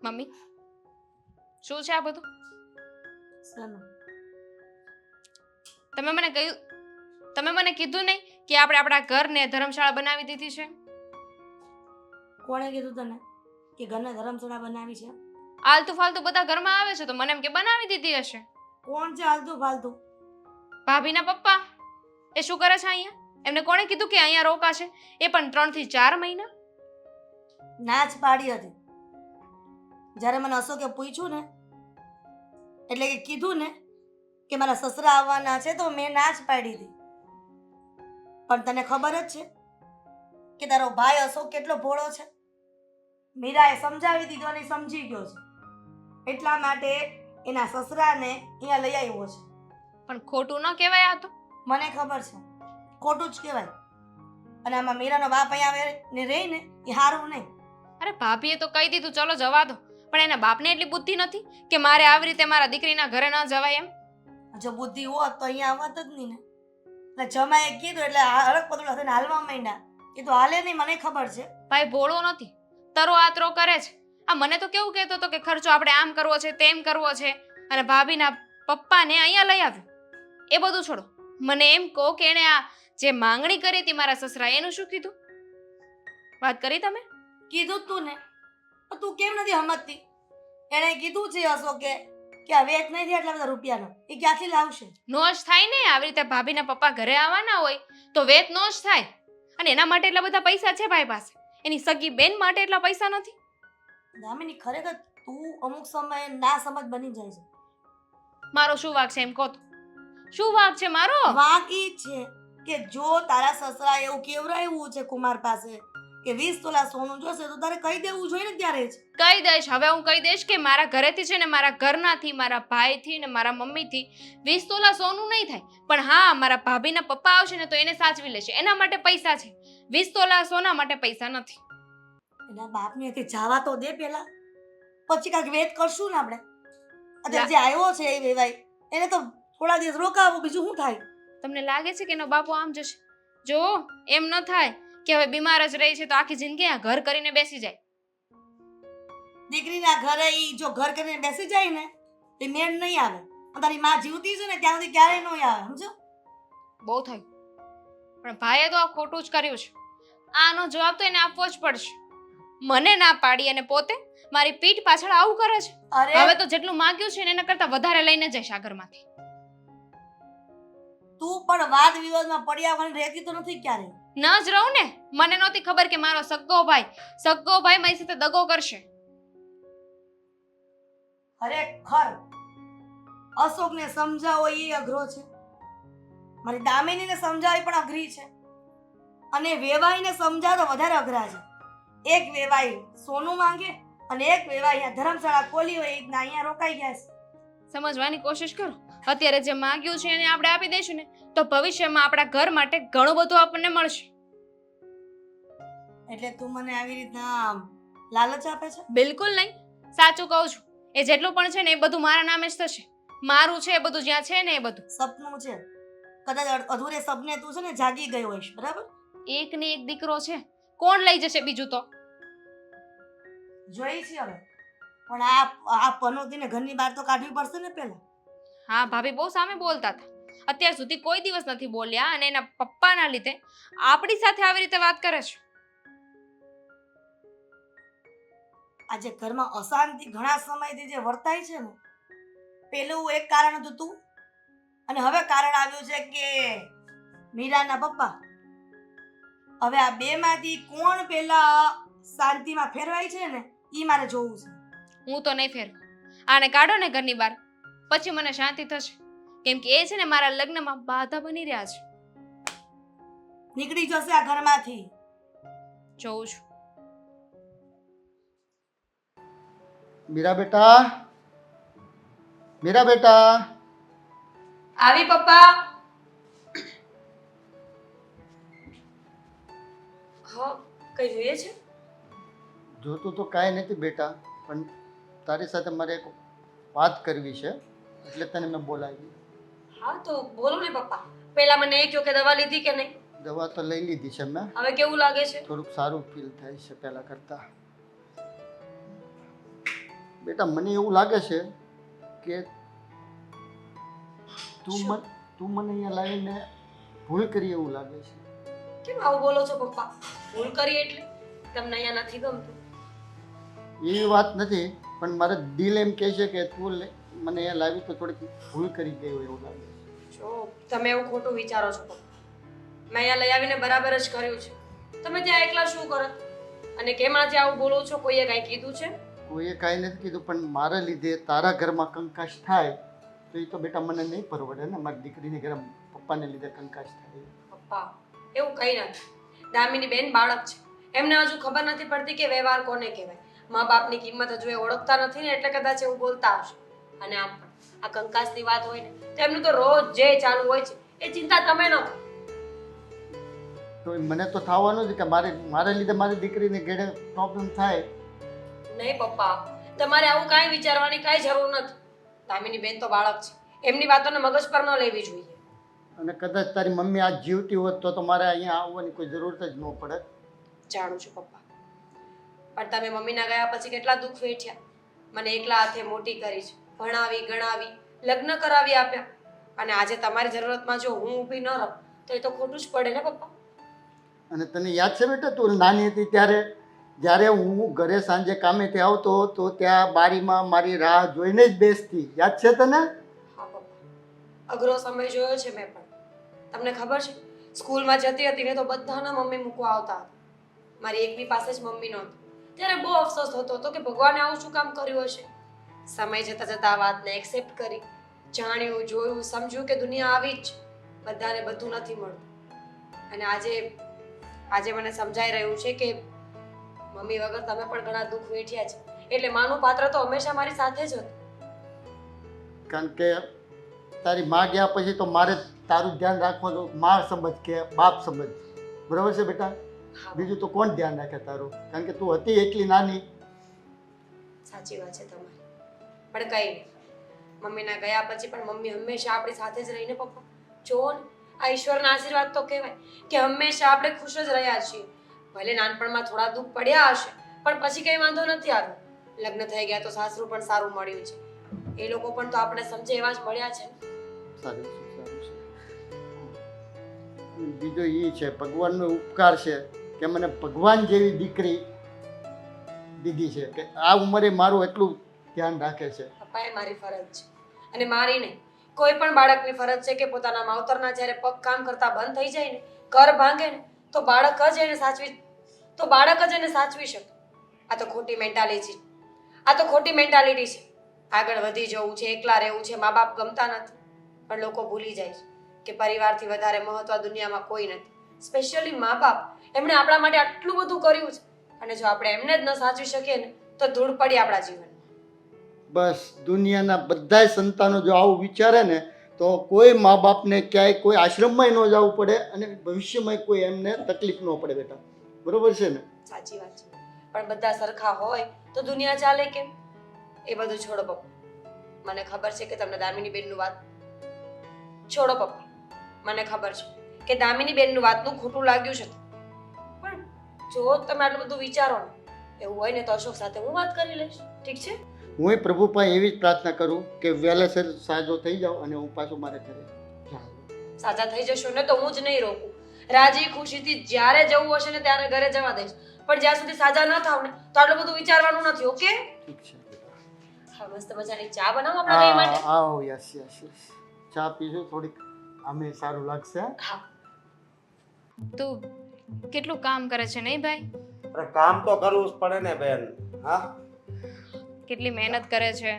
મમ્મી શું છે આ બધું? તમે મને કીધું નહીં કે આપણે આપણા ઘરને ધર્મશાળા બનાવી દીધી છે? કોણે કીધું તને કે ઘરને ધર્મશાળા બનાવી છે? આલતુ ફાલતુ બધા ઘરમાં આવે છે તો મને એમ કે બનાવી દીધી હશે. કોણ છે આલતું ફાલતું? ભાભીના પપ્પા. એ શું કરે છે અહીંયા? એમને કોણે કીધું કે અહીંયા રોકાશે? એ પણ 3 થી 4 મહિના. ના જ પાડી હતી. જ્યારે મને અશોકે પૂછ્યું ને, એટલે કે કીધું ને કે મારા સસરા આવવાના છે તો મેં ના જ પાડી હતી. પણ તને ખબર જ છે કે તારો ભાઈ અશોક કેટલો ભોળો છે. મીરાએ સમજાવી દીધો અને સમજી ગયો છે, એટલા માટે એના સસરાને અહીંયા લઈ આવ્યો છે. પણ ખોટું ન કહેવાય આ તો. મને ખબર છે ખોટું જ કહેવાય. અને આમાં મીરાનો બાપ અહીંયા આવે ને રહી ને એ સારું નહીં. અરે ભાભીએ તો કહી દીધું ચલો જવા દો, પણ એના બાપને એટલી બુદ્ધિ નથી કે મારે આવી રીતે મારા દીકરીના ઘરે ન જવાય એમ. જો બુદ્ધિ હોત તો અહીંયા આવત જ નહીં ને. એટલે જમાએ કીધું એટલે હળક પતળું થઈને હાલવા માંડ્યા. એ તો હાલે નહીં, મને ખબર છે. ભાઈ ભોળો નથી, તરો આતરો કરે છે. આ મને તો કેવું કહેતો હતો કે ખર્ચો આપણે આમ કરવો છે તેમ કરવો છે, અને ભાભીના પપ્પાને અહીંયા લઈ આવ્યું. એ બધું છોડો, મને એમ કહો કે એણે આ જે માંગણી કરી હતી મારા સસરા એનું શું કીધું? વાત કરી તમે? કીધું જ તું ને, પણ તું કેમ નથી સમજતી? એણે કીધું છે અશોકે કે આ વેચ નહીં થયા એટલા બધા રૂપિયાનો, એ ક્યાંથી લાવશે? નો જ થાય ને, આવી રીતે ભાભીના પપ્પા ઘરે આવવાના હોય તો વેત નો જ થાય. અને એના માટે એટલા બધા પૈસા છે ભાઈ પાસે, એની સગી બેન માટે એટલા પૈસા નથી. દામિની ખરેખર તું અમુક સમયે ના સમજ બની જાય છે. મારો શું વાંક છે એમ કહો તો? શું વાંક છે મારો? વાંક ઈ છે કે જો તારા સસરા એવું કેવરાયું છે કુમાર પાસે કે 20 તોલા સોનું જોશે તો તારે કહી દેવું જોઈએ ને ત્યારે જ. કહી દઈશ, હવે હું કહી દઈશ કે મારા ઘરેથી છે ને મારા ઘરનાથી, મારા ભાઈથી ને મારા મમ્મીથી 20 તોલા સોનું નહીં થાય, પણ હા મારા ભાભીના પપ્પા આવશે ને તો એને સાચવી લેશે, એના માટે પૈસા છે. 20 તોલા સોના માટે પૈસા નથી. એના બાપને તે જાવા તો દે પેલા, પછી કાંઈક વેત કરશું ને આપણે. અત્યારે જે આવ્યો છે એ વેવાય એને તો થોડા દિવસ રોકાવું, બીજું શું થાય? તમને લાગે છે કે એનો બાપુ આમ જશે? જો એમ ન થાય કે હવે બીમાર જ રહી છે તો આખી જિંદગી આ ઘર કરીને બેસી જાય. દીકરીના ઘરે ઈ જો ઘર કરીને બેસી જાય ને તે મેળ નહીં આવે. અને તારી માં જીવતી છે ને ત્યાં સુધી ક્યારેય નહીં આવે, સમજો? બહુ થયું, પણ ભાઈએ તો આ ખોટું જ કર્યું છે. આનો જવાબ તો એને આપવો જ પડશે. મને ના પાડી અને પોતે મારી પીઠ પાછળ આવું કરે છે. અરે હવે તો જેટલું માંગ્યું છે ને એના કરતા વધારે લઈને જઈશ આ ઘરમાંથી. તું પણ વાદ વિવાદમાં પડ્યા વગર રહેતી તો નથી ક્યારેય. ન જ રહું ને, મને નહોતી ખબર કે મારો સગ્ગો ભાઈ મારી સાથે દગો કરશે. ખરેખર અશોકને સમજાવો એ અઘરો છે, મારી દામિનીને સમજાવી પણ અઘરી છે, અને વેવાઈને સમજાવો તો વધારે અઘરા છે. એક વેવાઈ સોનું માંગે અને એક વેવાઈ અહીંયા ધર્મશાળા ખોલી હોય એ રીતના અહીંયા રોકાઈ ગયા છે. સમજવાની કોશિશ કરો. અત્યારે જે માંગ્યું છે એને આપણે આપી દઈશું ને તો ભવિષ્યમાં આપણા ઘર માટે ઘણું બધું આપણને મળશે. એટલે તું મને આવી રીતના લાલચ આપે છે? બિલકુલ નહીં, સાચું કહું છું. એ જેટલું પણ છે ને એ બધું મારા નામે જ થશે. મારું છે એ બધું, જ્યાં છે ને એ બધું સપનું છે, કદાચ અધૂરે સપને તું છે ને જાગી ગયો હોઈશ, બરાબર? એક ને એક દીકરો છે, કોણ લઈ જશે બીજું? તો જોઈ છે હવે, પણ આ પનોતીને ઘરની બહાર તો કાઢવી પડશે ને પહેલા. હા, ભાભી બહુ સામે બોલતા હતા, અત્યાર સુધી કોઈ દિવસ નથી બોલ્યા, અને એના પપ્પાના લીધે આપણી સાથે આવી રીતે વાત કરે છે. આજે ઘરમાં અશાંતિ ઘણા સમયથી જે વર્તાય છે ને, પેલું એક કારણ હતું તું, અને હવે કારણ આવ્યું છે કે મીરાના પપ્પા. હવે આ બે માંથી કોણ પેલા શાંતિમાં ફેરવાય છે ને ઈ મારે જોવું છે. હું તો નહીં ફેરવું. આને કાઢો ને ઘરની બહાર, પછી મને શાંતિ થશે, કેમ કે એ છે ને મારા લગ્નમાં બાધા બની રહ્યા છે. નીકળી જશે આ ઘરમાંથી. જોઉં છું. મીરા બેટા, મીરા બેટા. આવી પપ્પા. હા, કઈ જોઈએ છે? જોતું તો કાંઈ નથી બેટા, પણ તારી સાથે મારે એક વાત કરવી છે એટલે તને મેં બોલાવી. હા તો બોલો ને પપ્પા. પહેલા મને એ કહો કે દવા લીધી કે નહીં? દવા તો લઈ લીધી છે મેં. હવે કેવું લાગે છે? થોડુંક સારું ફીલ થાય છે પહેલા કરતા. બેટા મને એવું લાગે છે કે તું મને અહીંયા લાવીને ભૂલ કરી એવું લાગે છે. કેમ આવું બોલો છો પપ્પા? ભૂલ કરી એટલે તમને અહીંયા નથી ગમતું? એવી વાત નથી, પણ મારે દિલ એમ કહે છે કે તું મને અહીંયા લાવી તો થોડીક ભૂલ કરી ગઈ હોય એવું લાગે છે. જો તમે એવું ખોટું વિચારો છો પપ્પા. મેં અહીંયા લઈ આવીને બરાબર જ કર્યું છે. તમે ત્યાં એકલા શું કરો અને કેમ આજે આવું બોલો છો? કોઈએ કાંઈ કીધું છે? કોઈએ કાંઈ નથી કીધું, પણ મારા લીધે તારા ઘરમાં કંકાશ થાય તો એ તો બેટા મને નહીં પરવડે ને. મારી દીકરીને ઘરે પપ્પાને લીધે કંકાશ થાય. પપ્પા એવું કંઈ નથી. દામિની બેન બાળક છે, એમને હજુ ખબર નથી પડતી કે વ્યવહાર કોને કહેવાય. મા બાપની કિંમત હજુ એ ઓળખતા નથી ને, એટલે કદાચ એવું બોલતા હશે. અને આમ પણ આ કંકાસની વાત હોય ને તો એમનું તો રોજ જે ચાલુ હોય છે એ ચિંતા તમે ન કરો. તો મને તો થવાનું જ કે મારા લીધે મારી દીકરીને ઘરે પ્રોબ્લેમ થાય. નહીં પપ્પા, તમારે આવું કાંઈ વિચારવાની કાંઈ જરૂર નથી. દામિની બેન તો બાળક છે, એમની વાતોને મગજ પર ન લેવી જોઈએ. અને કદાચ તારી મમ્મી આજ જીવતી હોત તો મારે અહીંયા આવવાની કોઈ જરૂરત જ ન પડે. જાણું છું પપ્પા, પણ તમે મમ્મીના ગયા પછી કેટલા દુઃખ વેઠ્યા. મને એકલા હાથે મોટી કરી છે, ભણાવી ગણાવી લગ્ન કરાવી આપ્યા, અને આજે તમારી જરૂરતમાં જો હું ઊભી ન રહું તો એ તો ખોટું જ પડે ને પપ્પા. અને તને યાદ છે બેટા, તું નાની હતી ત્યારે જ્યારે હું ઘરે સાંજે કામેથી આવતો તો ત્યાં બારીમાં મારી રાહ જોઈને જ બેસતી, યાદ છે તને? હા પપ્પા, અઘરો સમય જોયો છે મેં પણ. તમને ખબર છે, સ્કૂલમાં જતી હતી ને તો બધાના મમ્મી મૂકવા આવતા હતા. મારી એકની પાસે જ મમ્મી નહોતી. ત્યારે બહુ અફસોસ થતો હતો કે ભગવાને આવું શું કામ કર્યું હશે. સમય જતાં જતાં આ વાતને એક્સેપ્ટ કરી, જાણ્યું જોયું સમજ્યું કે દુનિયા આવી જ છે, બધાને બધું નથી મળતું. અને આજે મને સમજાઈ રહ્યું છે કે મમ્મી વગર તમે પણ ઘણા દુઃખ વેઠ્યા છે, એટલે માનું પાત્ર તો હંમેશા મારી સાથે જ હતું. કારણ કે તારી માં ગયા પછી તો મારે તારું ધ્યાન રાખવાનું માં સમજ કે બાપ સમજ, બરાબર છે બેટા? બીજું તો કોણ ધ્યાન રાખે તારું? કારણ કે તું હતી એટલી નાની. સાચી વાત છે તમારી, પણ કઈ નહીં, મમ્મીના ગયા પછી પણ મમ્મી હંમેશા આપણી સાથે જ રહીને પપ્પા. જુઓ ને, આ ઈશ્વરના આશીર્વાદ તો કહેવાય કે હંમેશા આપણે ખુશ જ રહ્યા છીએ. ભલે નાનપણમાં થોડા દુઃખ પડ્યા હશે, પણ પછી કંઈ વાંધો નથી આવ્યો. લગ્ન થઈ ગયા તો સાસરું પણ સારું મળ્યું છે, એ લોકો પણ તો આપણે સમજે એવા જ મળ્યા છે ને. સારું છે, સારું છે. બીજું એ છે, ભગવાનનો ઉપકાર છે કે મને ભગવાન જેવી દીકરી દીધી છે કે આ ઉંમરે મારું એટલું ધ્યાન રાખે છે. પપ્પા, એ મારી ફરજ છે, અને મારી નહીં, કોઈ પણ બાળકની ફરજ છે કે પોતાના માવતરના જ્યારે પગ કામ કરતા બંધ થઈ જાય ને, ઘર ભાંગે ને, તો બાળક જ એને સાચવી શકે. આ તો ખોટી મેન્ટાલિટી છે. આગળ વધી જવું છે, એકલા રહેવું છે, મા બાપ ગમતા નથી, પણ લોકો ભૂલી જાય છે કે પરિવારથી વધારે મહત્વ દુનિયામાં કોઈ નથી. સ્પેશિયલી મા બાપ, એમણે આપણા માટે આટલું બધું કર્યું છે, અને જો આપણે એમને જ ન સાચવી શકીએ ને તો ધૂળ પડી આપણા જીવનમાં. બસ દુનિયાના બધાય સંતાનો જો આવું વિચારે ને તો કોઈ મા બાપને ક્યાંય કોઈ આશ્રમમાં ન જવું પડે અને ભવિષ્યમાં કોઈ એમને તકલીફ ન પડે બેટા, બરોબર છે ને? સાચી વાત છે, પણ બધા સરખા હોય તો દુનિયા ચાલે કેમ? એ બધું છોડો પપ્પા, મને ખબર છે કે તમને દામિની બેનનું વાત છોડો પપ્પા, મને ખબર છે કે દામિની બેનનું વાતનું ખોટું લાગ્યું છે, પણ જો તમે આટલું બધું વિચારો ને, એવું હોય ને તો અશોક સાથે હું વાત કરી લઈશ, ઠીક છે? હું પ્રભુ પાસે એવી જ પ્રાર્થના કરું કે વહેલેસર સાજો થઈ જાઉં અને હું પાછું મારે ઘરે જાઉં. સાજા થઈ જશો ને તો હું જ નહીં રોકું. રાજી ખુશીથી જ્યારે જવું હશે ને ત્યારે ઘરે જવા દઈશ, પણ જ્યાં સુધી સાજા ન થાવ ને તો આટલું બધું વિચારવાનું નથી, ઓકે? ઠીક છે બેટા. હા, મસ્ત મજાની ચા બનાવો આપણા બે માટે. આવો, યસ યસ યસ. ચા પીશું થોડીક, આમે સારું લાગશે. હા, તું કેટલું કામ કરે છે નહીં ભાઈ? અરે કામ તો કરવું જ પડે ને બેન. હા, કેટલી મહેનત કરે છે.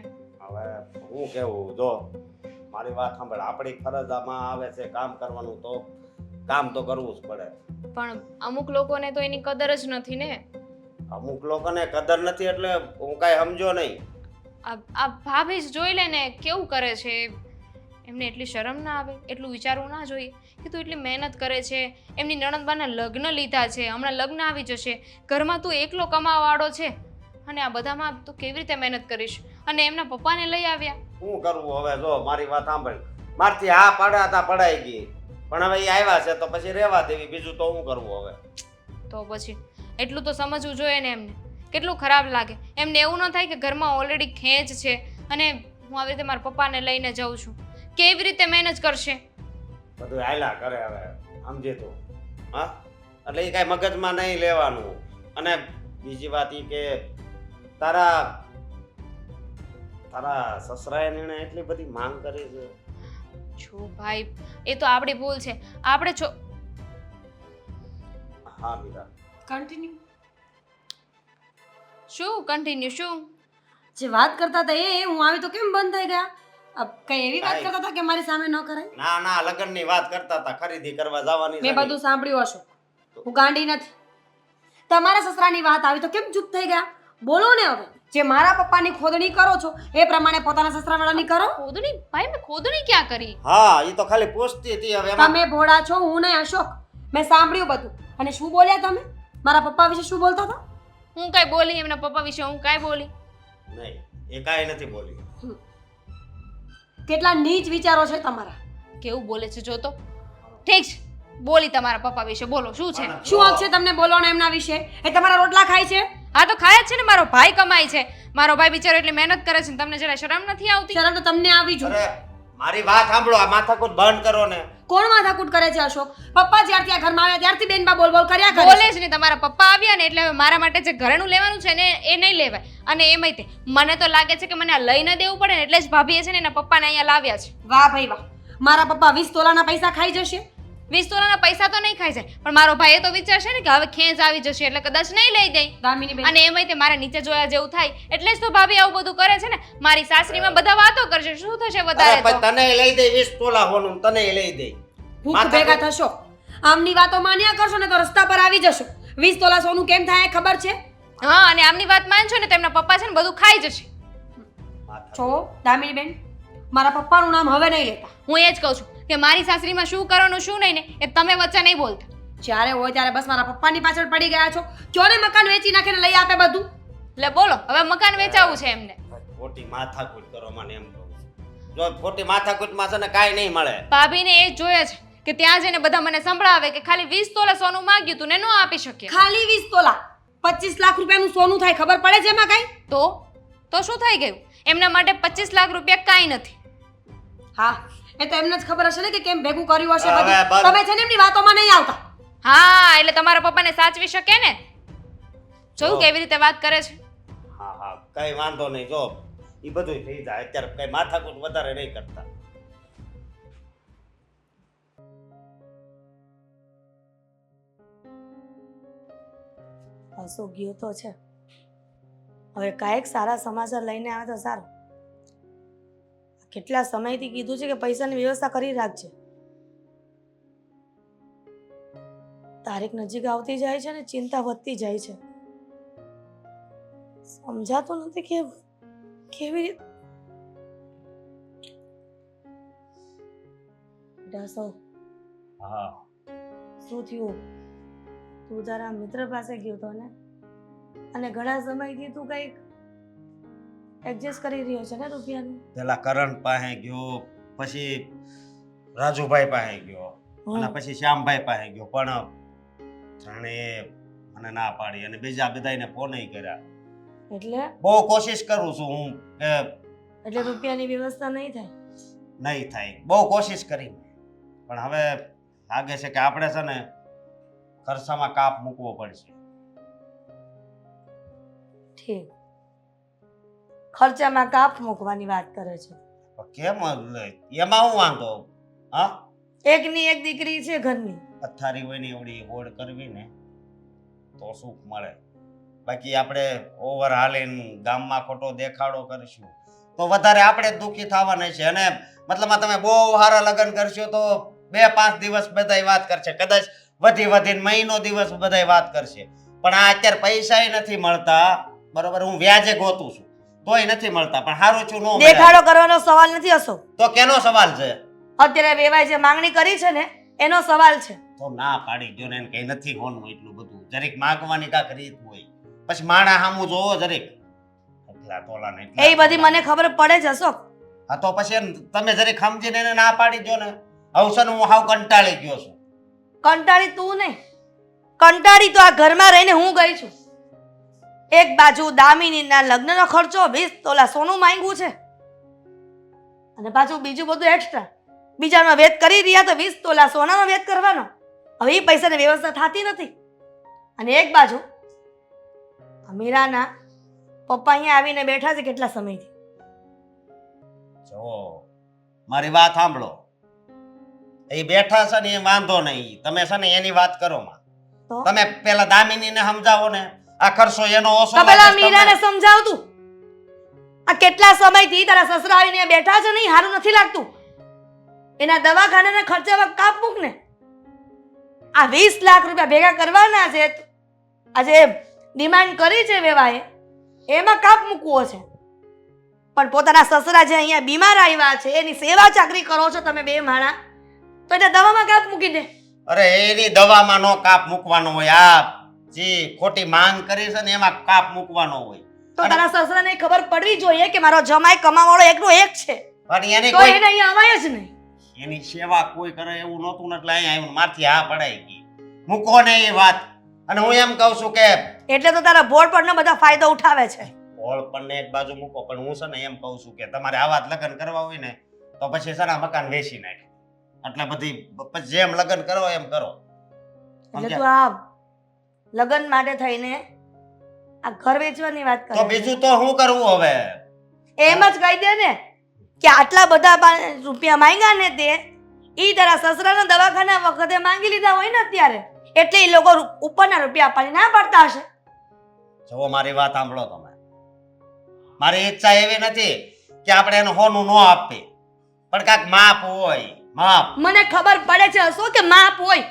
હવે હું કેવું, જો મારી વાત સાંભળ, આપણી ફરજ આમાં આવે છે કામ કરવાનું, તો કામ તો કરવું જ પડે. પણ અમુક લોકોને તો એની કદર જ નથી ને. અમુક લોકોને કદર નથી એટલે હું કાંઈ સમજો નહીં. આ ભાભી જ જોઈ લે ને કેવું કરે છે. એમને એટલી શરમ ના આવે? એટલું વિચારવું ના જોઈએ કે તું એટલી મહેનત કરે છે? એમની નણંદબાના લગ્ન લીધા છે, હમણાં લગ્ન આવી જશે, ઘરમાં તું એકલો કમાવાવાળો છે, અને આ બધામાં તું કેવી રીતે મહેનત કરીશ? અને એમના પપ્પાને લઈ આવ્યા. શું કરવું હવે? જો મારી વાત સાંભળ, મારથી હા પડાતા પડાઈ ગઈ, પણ હવે એ આવ્યા છે તો પછી રહેવા દેવી, બીજું તો શું કરવું હવે? તો પછી એટલું તો સમજવું જોઈએ ને એમને. કેટલું ખરાબ લાગે એમને. એવું ન થાય કે ઘરમાં ઓલરેડી ખેંચ છે અને હું આવી રીતે મારા પપ્પાને લઈને જાઉં છું, કેવી રીતે મેનેજ કરશે? બધું હાલ્યા કરે હવે, સમજે તું? હા, એટલે એ કાંઈ મગજમાં નહીં લેવાનું. અને બીજી વાત એ કે તારા સસરાએ એને એટલી બધી માંગ કરી છે. છો ભાઈ, એ તો આપણી ભૂલ છે. આપણે હા મીરા, કન્ટિન્યુ. શું કન્ટિન્યુ? શું જે વાત કરતા હતા એ હું આવી તો કેમ બંધ થઈ ગયા? કઈ એવી વાત કરતા હતા કે મારી સામે ન કરાય? ના લગ્નની વાત કરતા હતા, ખરીદી કરવા જવાની. મેં બધું સાંભળ્યું હશે, હું ગાંડી નથી. તમારા સસરાની વાત આવી તો કેમ ચૂપ થઈ ગયા? બોલો ને હવે. જે મારા પપ્પાની ખોદણી કરો છો એ પ્રમાણે પોતાના સસરાવાળાની કરો. ખોદણી? ભાઈ મેં ખોદણી ક્યાં કરી? હા, એ તો ખાલી પૂછતી હતી. હવે તમે ભોળા છો, હું નહીં અશોક. મેં સાંભળ્યું બધું. અને શું બોલ્યા તમે? મારા પપ્પા વિશે શું બોલતા હતા? હું કાંઈ બોલી? એમના પપ્પા વિશે હું કાંઈ બોલી? નહીં, એ કાંઈ નથી બોલી. કેટલા નીચ વિચારો છે તમારા. કેવું બોલે છે જો તો. ઠીક છે, બોલી તમારા પપ્પા વિશે, બોલો શું છે? શું હક છે તમને બોલવાનો એમના વિશે? એ તમારા રોટલા ખાય છે? હા તો ખાય જ છે ને, મારો ભાઈ કમાય છે, મારો ભાઈ બિચારો એટલી મહેનત કરે છે ને તમને જરા શરમ નથી આવતી? શરમ તો તમને આવી જોઈએ. અરે મારી વાત સાંભળો, આ માથાકૂટ બંધ કરો ને. કોણ માથાકૂટ કરે છે અશોક? પપ્પા જ્યારથી આ ઘરમાં આવ્યા ત્યારથી બેનબા બોલ બોલ કર્યા કરે બોલે છે. જ નહીં. તમારા પપ્પા આવ્યા ને એટલે હવે મારા માટે જે ઘરેણું લેવાનું છે ને એ નહીં લેવાય. અને એમાંય તે મને તો લાગે છે કે મને આ લઈને દેવું પડે ને એટલે જ ભાભીએ છે ને એના પપ્પાને અહીંયા લાવ્યા છે. વાહ ભાઈ વાહ. મારા પપ્પા 20 તોલાના પૈસા ખાઈ જશે? 20 તોલાના પૈસા તો નહીં ખાઈ જાય, પણ મારો ભાઈ એ તો વિચારશે ને કે હવે ખેંચ આવી જશે એટલે કદાચ નહીં લઈ દે. દામિની બેન, અને એમાંય તે મારે નીચે જોયા જેવું થાય એટલે જ તો ભાભી આવું બધું કરે છે ને. મારી સાસરીમાં બધા વાતો કરશે, શું થશે અરે વધારે પણ તો? તને લઈ દે 20 તોલા હોનું, તને લઈ દે. ભૂખ ભેગા થશો. આમની વાતો માન્યા કરશો ને તો રસ્તા પર આવી જશો. 20 તોલા સોનું કેમ થાય એ ખબર છે? હા, અને આમની વાત માનશો ને તેમના પપ્પા છે ને બધું ખાઈ જશે. છો દામિની બેન, મારા પપ્પાનું નામ હવે નહીં લેતા. હું એ જ કહું છું કે મારી સાસરીમાં શું કરવાનું શું નહીં ને એ તમે વચ્ચે નહીં બોલતા. જ્યારે હોય ત્યારે બસ મારા પપ્પાની પાછળ પડી ગયા છો. ક્યોને મકાન વેચી નાખીને લઈ આપે બધું. એટલે બોલો, હવે મકાન વેચાવું છે એમને. ખોટી માથાકૂટ કરો મને એમ કહું છું. જો ખોટી માથાકૂટમાં છે ને કાંઈ નહીં મળે. ભાભીને એ જ જોઈએ છે કે ત્યાં જઈને બધા મને સંભળાવે કે ખાલી 20 તોલા સોનું માંગ્યું તું ને ન આપી શકીએ. ખાલી 20 તોલા 25 લાખ રૂપિયાનું સોનું થાય, ખબર પડે છે એમાં કઈ? તો શું થઈ ગયું? એમના માટે 25 લાખ રૂપિયા કાંઈ નથી. હા, એ તો એમને જ ખબર હશે ને કે કેમ ભેગું કર્યું હશે હવે બધું. બસ. તમે છે ને એમની વાતોમાં નહીં આવતા. હા, એટલે તમારા પપ્પાને સાચવી શકે ને. જોયું તો. કેવી રીતે વાત કરે છે? હા હા, કઈ વાંધો નહીં. જો એ બધું થઈ જાય, અત્યારે કઈ માથાકૂટ વધારે નહીં કરતા. હસુ ગયો તો છે, હવે કાંઈક સારા સમાચાર લઈને આવે તો સારું. કેટલા સમયથી કીધું છે કે પૈસાની વ્યવસ્થા કરી રાખજે. તારીખ નજીક આવતી જાય છે ને ચિંતા વધતી જાય છે. સમજાતું નથી કે કેવી રીતે. બેટા સૌ હા, શું થયું? તું તારા મિત્ર પાસે ગયો તો ને, અને ઘણા સમયથી તું કંઈક એડજસ્ટ કરી રહ્યો છે ને રૂપિયાનું. પેલા કરણ પાસે ગયો, પછી રાજુભાઈ પાસે ગયો, અને પછી શ્યામભાઈ પાસે ગયો, પણ જાણે મને ના પાડી અને બીજા બધાને ફોન કર્યા. એટલે બહુ કોશિશ કરું છું હું કે એટલે રૂપિયાની વ્યવસ્થા નહીં થાય. નહીં થાય. બહુ કોશિશ કરી, પણ હવે લાગે છે કે આપણે છે ને ખર્ચામાં કાપ મૂકવો પડશે. ઠીક, ખર્ચામાં કાપ મૂકવાની વાત કરે છે. પણ કેમ એમાં હું વાંધો? હા, એકની એક દીકરી છે ઘરની. પથારી હોય ને એવડી હોડ કરવી ને તો સુખ મળે. બાકી આપણે ઓવર હાલીને ગામમાં ખોટો દેખાડો કરીશું તો વધારે આપણે જ દુઃખી થવાના છે. અને મતલબમાં તમે બહુ સારા લગ્ન કરશો તો 2-5 દિવસ બધાય વાત કરશે, કદાચ વધીને મહિનો દિવસ બધાય વાત કરશે. પણ આ અત્યારે પૈસાય નથી મળતા, બરોબર? હું વ્યાજે ગોતું છું તોય નથી મળતા, પણ સારું છું નો દેખાડો કરવાનો સવાલ નથી હશો. તો કેનો સવાલ છે? અત્યારે વેવાય જે માંગણી કરી છે ને એનો સવાલ છે. તો ના પાડી જો ને, કઈ નથી હોનું એટલું બધું. જરીક માગવાની કાંક રીત હોય, પછી માણા સામું જોવો જરીક. એટલા તોલા ને એ બધી મને ખબર પડે છે અશોક. હા તો પછી તમે જરીક સમજીને એને ના પાડી દો ને. અવસર હું હાવ કંટાળી ગયો છું. કંટાળી તું નહીં, કંટાળી તો આ ઘરમાં રહીને હું ગઈ છું. એક બાજુ દામિનીના લગ્નનો ખર્ચો 20 તોલા સોનું માંગ્યું છે, અને પાછું બીજું બધું એક્સ્ટ્રા. બીજાનો વેત કરી રહ્યા તો 20 તોલા સોનાનો વેત કરવાનો. હવે એ પૈસાની વ્યવસ્થા થતી નથી. અને એક બાજુ મીરાના પપ્પા અહીંયા આવીને બેઠા છે કેટલા સમયથી. જો મારી વાત સાંભળો, એ બેઠા છે ને એ વાંધો નહીં, તમે છે ને એની વાત કરો માં. તો તમે પેલા દામિનીને સમજાવો ને, આ ખર્ચો એનો ઓછો તો પેલા લાગે છે મીરાને તમને. સમજાવતું. આ કેટલા સમયથી તારા સસરા આવીને અહીંયા બેઠા છે, નહીં સારું નથી લાગતું. એના દવાખાનાના ખર્ચા કાપ મૂક ને. આ 20 લાખ રૂપિયા ભેગા કરવાના છે, આજે ડિમાન્ડ કરી છે વેવાએ, એમાં કાપ મૂકવો છે. પણ પોતાના સસરા જે અહીંયા બીમાર આવ્યા છે એની સેવા ચાકરી કરો છો તમે બે માણા, તો એને દવામાં કાપ મૂકી દે. અરે એની દવામાં નો કાપ મૂકવાનો હોય. આ જે ખોટી માંગ કરી છે ને એમાં કાપ મૂકવાનો હોય. તો તારા સસરાને ખબર પડવી જોઈએ કે મારો જમાઈ કમાવાળો એકનો એક છે, પણ એની તો કોઈ એને અહીંયા અવાય જ નહીં. એની સેવા કોઈ કરે એવું નહોતું ને એટલે અહીંયા આવ્યું ને મારથી હા પડાઈ ગઈ. મૂકો ને એ વાત. અને હું એમ કહું છું કે એટલે તો તારા બોર્ડ પરનો બધા ફાયદો ઉઠાવે છે. હોળ પણ એક બાજુ મૂકો, પણ હું છે ને એમ કહું છું કે તમારે આવા જ લગ્ન કરવા હોય ને તો પછી છે ને આ મકાન વેચી નાખ. એટલે બધી પછી જેમ લગ્ન કરો એમ કરો. એટલે તું આ લગ્ન માટે થઈને આ ઘર વેચવાની વાત કરે તો છે. બીજું તો શું કરવું હવે? એમ જ કહી દે ને કે આટલા બધા રૂપિયા માંગ્યા ને તે ઈ તારા સસરાના દવાખાના વખતે માંગી લીધા હોય ને અત્યારે, એટલે એ લોકો ઉપરના રૂપિયા આપવાની ના પડતા હશે. જો મારી વાત સાંભળો તમે. મારી ઈચ્છા એવી નથી કે આપણે એને હોનું ન આપીએ, પણ કાંઈક માપ હોય, માપ. મને ખબર પડે છે હશો કે માપ હોય,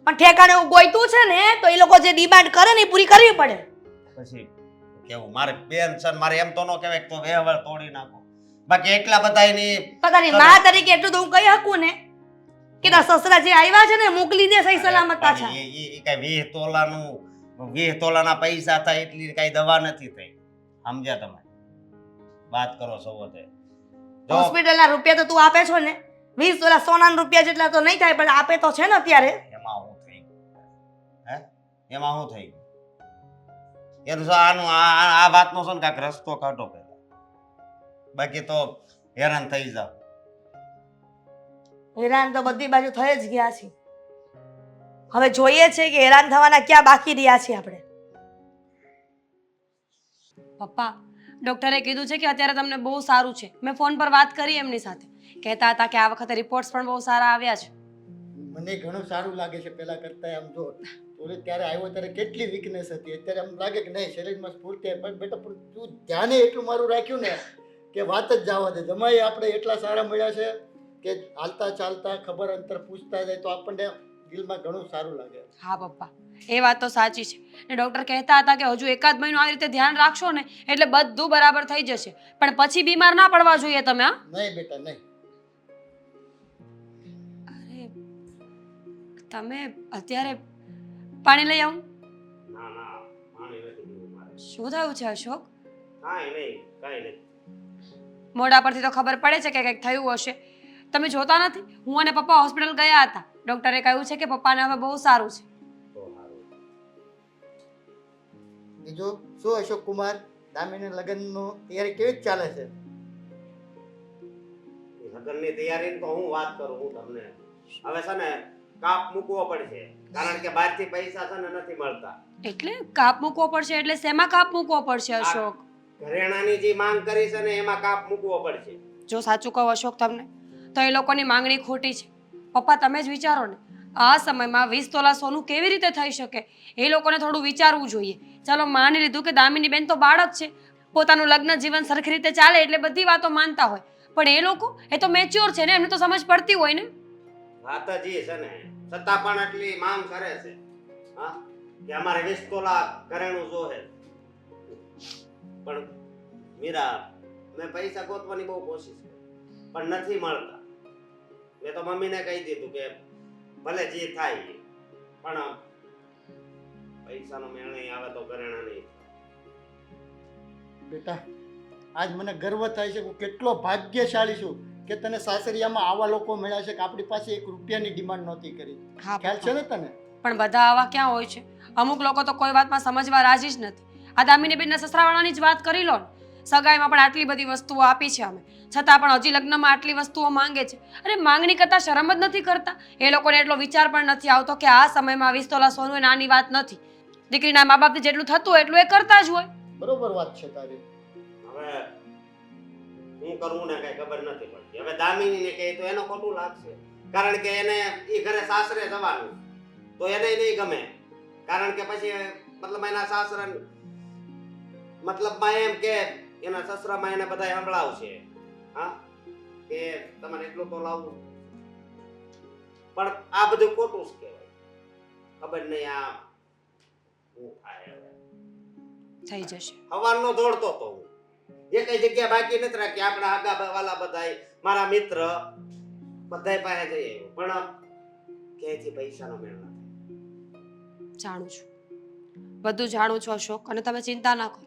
પણ ઠેકાણે એવું ગોઈતું છે ને તો એ લોકો જે ડિમાન્ડ કરે ને એ પૂરી કરવી પડે. પછી કેવું મારે બેન છે ને મારે એમ તો ન કહેવાય કે તો વ્યવહાર તોડી નાખો. બાકી એટલા બધા એની પોતાની મા તરીકે એટલું તો હું કહી શકું ને કે તારા સસરા જે આવ્યા છે ને મોકલી દે સહી સલામત પાછા. એ કઈ 20 તોલાનું 20 તોલાના પૈસા થાય એટલી કઈ દવા નથી થઈ. સમજ્યા તમે? વાત કરો છો તે હોસ્પિટલના રૂપિયા તો તું આપે છો ને, 20 તોલા સોનાના રૂપિયા જેટલા તો નહીં થાય પણ આપે તો છે ને અત્યારે. એમાં હું થઈ ગયું? હે? એમાં હું થઈ ગયું? એનું શું આનું આ વાતનો છે ને કાંઈક રસ્તો કાઢો પહેલા, બાકી તો હેરાન થઈ જાવ. હેરાન તો બધી બાજુ થઈ જ ગયા છે. હવે જોઈએ છે કે હેરાન થવાના ક્યાં બાકી રહ્યા છીએ આપણે. પપ્પા, ડૉક્ટરે કીધું છે કે અત્યારે તમને બહુ સારું છે. મેં ફોન પર વાત કરી એમની સાથે, કહેતા હતા કે આ વખતે રિપોર્ટ્સ પણ બહુ સારા આવ્યા છે. મને ઘણું સારું લાગે છે પહેલા કરતા. આમ જો ઓલે ત્યારે આવ્યો ત્યારે કેટલી વીકનેસ હતી, અત્યારે આમ લાગે કે નહીં શરીરમાં સ્ફૂર્તિ. પણ બેટા પણ તું ધ્યાને એટલું મારું રાખ્યું ને કે વાત જ જવા દે. જમાઈ આપણે એટલા સારા મળ્યા છે કે હાલતા ચાલતા ખબર અંતર પૂછતા જાય તો આપણને દિલમાં ઘણું સારું લાગે. હા પપ્પા, એ વાત તો સાચી છે. ને ડૉક્ટર કહેતા હતા કે હજુ એકાદ મહિનો આવી રીતે ધ્યાન રાખશો ને એટલે બધું બરાબર થઈ જશે, પણ પછી બીમાર ના પડવા જોઈએ તમે. હા નહીં બેટા નહીં. અરે તમે અત્યારે પાણી લઈ આવું? ના ના, પાણી નથી પીવું મારે. શું થયું છે અશોક? કાંઈ નહીં, કાંઈ નહીં. મોઢા પરથી તો ખબર પડે છે કે કંઈક થયું હશે. તમે જોતા નથી? હું અને પપ્પા હોસ્પિટલ ગયા હતા. ડૉક્ટરે કહ્યું છે કે પપ્પાને હવે બહુ સારું છે. તો સારું. બીજું શું અશોક કુમાર, દામીના લગ્નનું તૈયારી કેવી ચાલે છે? લગ્નની તૈયારીની તો હું વાત કરું હું તમને. હવે છે ને કાપ મૂકવો પડશે, કારણ કે બહારથી પૈસા છે ને નથી મળતા. એટલે કાપ મૂકવો પડશે એટલે શેમાં કાપ મૂકવો પડશે અશોક? ઘરેણાની જે માંગ કરી છે ને એમાં કાપ મૂકવો પડશે. જો સાચું કહું અશોક તમને, તો એ લોકોની માંગણી ખોટી છે. પપ્પા તમે જ વિચારો ને, આ સમયમાં 20 તોલા સોનું કેવી રીતે થઈ શકે? એ લોકોને થોડું વિચારવું જોઈએ. ચાલો માની લીધું કે દામિની બેન તો બાળક છે, પોતાનું લગ્ન જીવન સરખી રીતે ચાલે એટલે બધી વાતો માનતા હોય, પણ એ લોકો એ તો મેચ્યોર છે ને, એમને તો સમજ પડતી હોય ને. વાત જ એ છે ને, છતાં પણ આટલી માંગ કરે છે. હા, કે અમારે 20 તોલા ઘરેણું જોહે. પણ મીરા, મેં પૈસા ગોતવાની બહુ કોશિશ કરી પણ નથી મળતા. મેં તો મમ્મીને કહી દીધું કે ભલે જે થાય પણ પૈસાનો મેળ નહીં આવે તો ઘરેણા નહીં. બેટા આજ મને ગર્વ થાય છે કે હું કેટલો ભાગ્યશાળી છું કે તને સાસરિયામાં આવા લોકો મળ્યા છે કે આપણી પાસે 1 રૂપિયાની ડિમાન્ડ નહોતી કરી. હા ખ્યાલ છે ને તને? પણ બધા આવા ક્યાં હોય છે? અમુક લોકો તો કોઈ વાતમાં સમજવા રાજી જ નથી. આ દામિની બેનના સસરાવાળાની જ વાત કરી લો ને, સગાઈમાં પણ આટલી બધી વસ્તુઓ આપી છે અમે, છતાં પણ હજી લગ્નમાં આટલી વસ્તુઓ માંગે છે. અરે માંગણી કરતા શરમ જ નથી કરતા? એ લોકોને એટલો વિચાર પણ નથી આવતો કે આ સમયમાં 20 તોલા સોનું એ નાની વાત નથી. દીકરીના મા બાપને જેટલું થતું હોય એટલું એ કરતા જ હોય. બરોબર વાત છે તારી. હવે હું કરવું ને કઈ ખબર નથી પડતી. હવે દામિનીને કહે તો એનો ખોટું લાગશે, કારણ કે એને એ ઘરે સાસરે જવાનું તો એને નહીં ગમે, કારણ કે પછી મતલબ એના સાસરા મતલબમાં એમ કે એના સસરામાં એને બધા સંભળાવશે. હા, કે તમારે એટલું તો લાવવું, પણ આ બધું ખોટું જ કહેવાય. ખબર નહીં આ શું થાય. હવે થઈ જશે. હવારનો દોડતો તો હું જે કઈ જગ્યા બાકી નથી રાખી. આપણા આગા વાલા બધાય મારા મિત્ર બધાય પાસે જઈ આવ્યો, પણ ક્યાંયથી પૈસાનો મેળ ન થાય. જાણું છું, બધું જાણું છું અશોક, અને તમે ચિંતા ના કરો.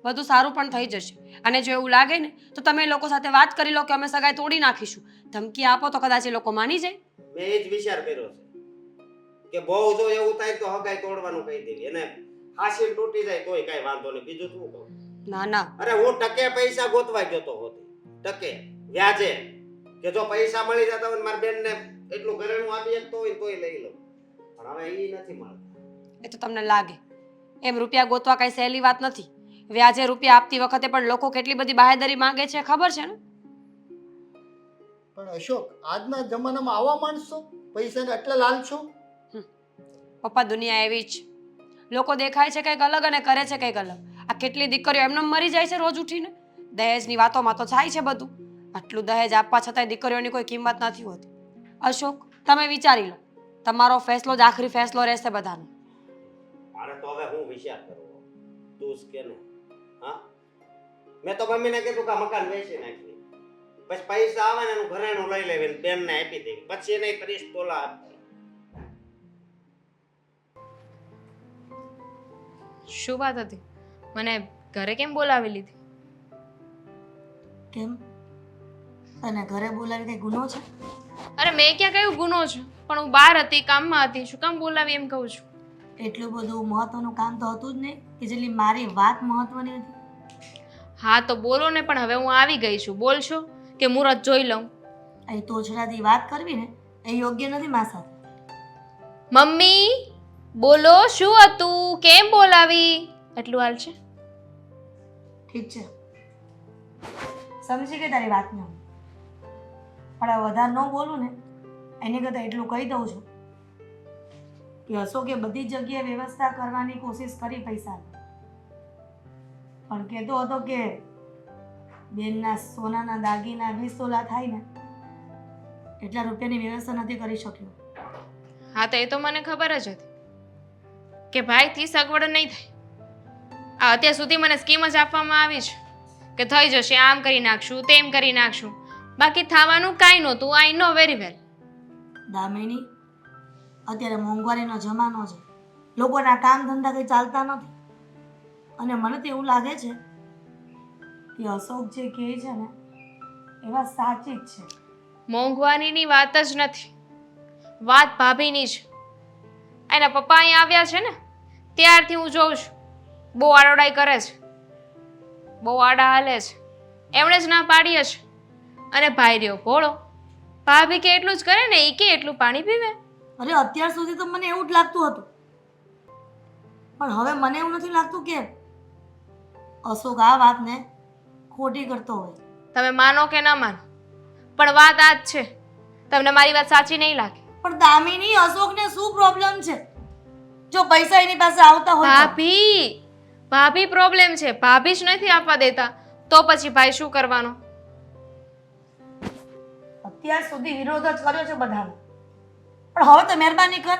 બધું સારું પણ થઈ જશે. અને જો એવું લાગે ને તો તમે એ લોકો સાથે વાત કરી લો કે અમે સગાઈ તોડી નાખીશું. ધમકી આપો તો કદાચ એ લોકો માની જાય. મેં એ જ વિચાર કર્યો છે કે બહુ જો એવું થાય તો હગાઈ તોડવાનું કહી દેવી, અને હાસી તૂટી જાય તોય કાંઈ વાંધો નહીં. બીજું શું કહું? ના ના, અરે હું ટકે પૈસા ગોતવા ગયો તો હોતી, ટકે વ્યાજે, કે જો પૈસા મળી જતા હોય ને મારી બેનને એટલું ઘરેણું આપી શકતો હોય તોય લઈ લઉં, પણ હવે એ નથી મળતા. એ તો તમને લાગે એમ રૂપિયા ગોતવા કઈ સહેલી વાત નથી. વ્યાજે રૂપિયા આપતી વખતે પણ લોકો કેટલી બધી બાહેધરી માંગે છે ખબર છે ને? પણ અશોક, આજના જમાનામાં આવા માણસો પૈસાને એટલા લાલચો. પપ્પા, દુનિયા એવી જ. લોકો દેખાય છે કંઈક અલગ અને કરે છે કંઈક અલગ. આ કેટલી દીકરીઓ એમને મરી જાય છે રોજ ઉઠીને. દહેજની વાતોમાં તો થાય છે બધું. આટલું દહેજ આપવા છતાંય દીકરીઓની કોઈ કિંમત નથી હોતી. અશોક, તમે વિચારી લો, તમારો ફેસલો જ આખરી ફેસલો રહેશે બધાનો. મારે તો હવે હું વિચાર કરવો, તું જ કે ને. હા, મેં તો મમ્મીને કીધું કે આ મકાન વેચી નાખી, પછી પૈસા આવે ને એનું ઘરેણું લઈ લેવી ને બેનને આપી દેવી, પછી એને 30 તોલા આપી. શું વાત હતી? મને ઘરે કેમ બોલાવી લીધી? કેમ તને ઘરે બોલાવી કઈ ગુનો છે? અરે મેં ક્યાં કયું ગુનો છે? પણ હું બહાર હતી, કામમાં હતી. શું કામ બોલાવી એમ કહું છું? એટલું બધું મહત્વનું કામ તો હતું જ નહીં કે જેટલી મારી વાત મહત્વની હતી. હા તો બોલો ને, પણ હવે હું આવી ગઈ છું. બોલશો કે મુહૂર્ત જોઈ લઉં? અહીં તોછડાથી વાત કરવી ને એ યોગ્ય નથી મારા સાથે. મમ્મી બોલો, શું હતું? કેમ બોલાવી? એટલું હાલ છે? ઠીક છે, સમજી ગઈ તારી વાતને હું. પણ હવે વધારે ન બોલું ને એની કરતાં એટલું કહી દઉં છું કે અશોકે બધી જગ્યાએ વ્યવસ્થા કરવાની કોશિશ કરી પૈસાની, પણ કહેતો હતો કે બેનના સોનાના દાગીના 20 તોલા થાય ને એટલા રૂપિયાની વ્યવસ્થા નથી કરી શક્યો. હા તો એ તો મને ખબર જ હતી કે ભાઈથી સગવડ નહીં થાય. આ અત્યાર સુધી મને સ્કીમ જ આપવામાં આવી છે કે થઈ જશે, આમ કરી નાખશું, તેમ કરી નાખશું, બાકી થવાનું કાંઈ નહોતું. આઈ નો વેરી વેલ. દામિની, અત્યારે મોંઘવારીનો જમાનો છે, લોકોના કામ ધંધા કંઈ ચાલતા નથી, અને મને તો એવું લાગે છે કે અશોક જે કહે છે ને એ વાત સાચી જ છે. મોંઘવારીની વાત જ નથી, વાત ભાભીની છે. એના પપ્પા અહીંયા આવ્યા છે ને ત્યારથી હું જોઉં છું બહુ આડોડાઈ કરે છે, બહુ આડા હાલે છે. એમણે જ ના પાડી હશે. અને ભાઈ રહ્યો ભોળો, ભાભી કે એટલું જ કરે ને, એ કે એટલું પાણી પીવે. અરે અત્યાર સુધી તો મને એવું જ લાગતું હતું, પણ હવે મને એવું નથી લાગતું કે અશોક આ વાતને ખોટી કરતો હોય. તમે માનો કે ના માનો, પણ વાત આ જ છે. તમને મારી વાત સાચી નહીં લાગે. પણ દામિની, અશોકને શું પ્રોબ્લેમ છે જો પૈસા એની પાસે આવતા હોય તો? ભાભી પ્રોબ્લેમ છે. ભાભી જ નથી આપવા દેતા તો પછી ભાઈ શું કરવાનો? અત્યાર સુધી વિરોધ જ કર્યો છે બધાનો, પણ હવે તો મહેરબાની કર,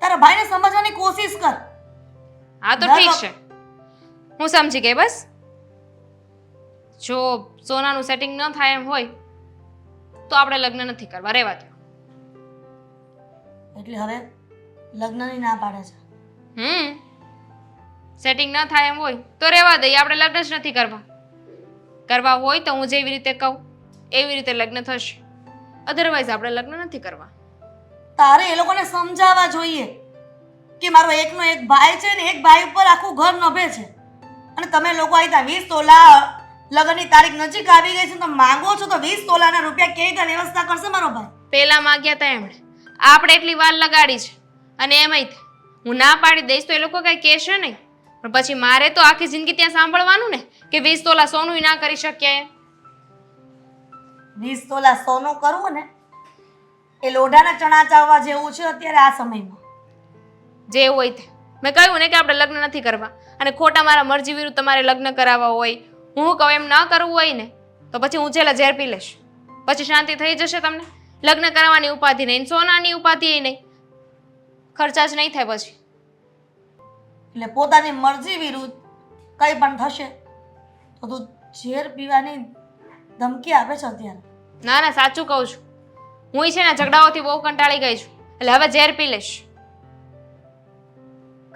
તારા ભાઈને સમજવાની કોશિશ કર. હા તો ઠીક છે, હું સમજી ગઈ. બસ જો સોનાનું સેટિંગ ન થાય એમ હોય તો આપણે લગ્ન નથી કરવા, રહેવા દો. એટલે હવે લગ્નની ના પાડે છે? સેટિંગ ન થાય એમ હોય તો રહેવા દઈએ, આપણે લગ્ન જ નથી કરવા. કરવા હોય તો હું જેવી રીતે કહું એવી રીતે લગ્ન થશે, અધરવાઇઝ આપણે લગ્ન નથી કરવા. તારે એ લોકોને સમજાવવા જોઈએ કે મારો એકનો એક ભાઈ છે ને એક ભાઈ ઉપર આખું ઘર નભે છે, અને તમે લોકો અહીં 20 તોલા લગ્નની તારીખ નજીક આવી ગઈ છે તો માંગો છો તો 20 તોલાના રૂપિયા કેવી રીતે વ્યવસ્થા કરશે મારો ભાઈ? પહેલા માંગ્યા હતા એમણે, આપણે એટલી વાર લગાડી છે, અને એમાંય હું ના પાડી દઈશ તો એ લોકો કઈ કહેશે નહીં, પણ પછી મારે તો આખી જિંદગી ત્યાં સાંભળવાનું ને કે 20 તોલા સોનું ના કરી શક્યા. 20 તોલા સોનું કરવું ને એ લોઢાના ચણા ચાવવા જેવું છે અત્યારે આ સમયમાં. જે હોય તે મેં કહ્યું ને કે આપણે લગ્ન નથી કરવા, અને ખોટા મારા મરજી વિરુદ્ધ તમારે લગ્ન કરાવવા હોય, હું કહું એમ ન કરવું હોય ને તો પછી હું છેલ્લા ઝેર પી લઈશ, પછી શાંતિ થઈ જશે તમને. લગ્ન કરાવવાની ઉપાધિ નહીં, સોનાની ઉપાધિ નહીં, ખર્ચા જ નહીં થાય પછી. એટલે પોતાની મરજી વિરુદ્ધ કંઈ પણ થશે તો તું ઝેર પીવાની ધમકી આપે છે અત્યારે? ના ના, સાચું કહું છું. હું છે ને ઝઘડાઓથી બહુ કંટાળી ગઈ છું, એટલે હવે ઝેર પી લઈશ.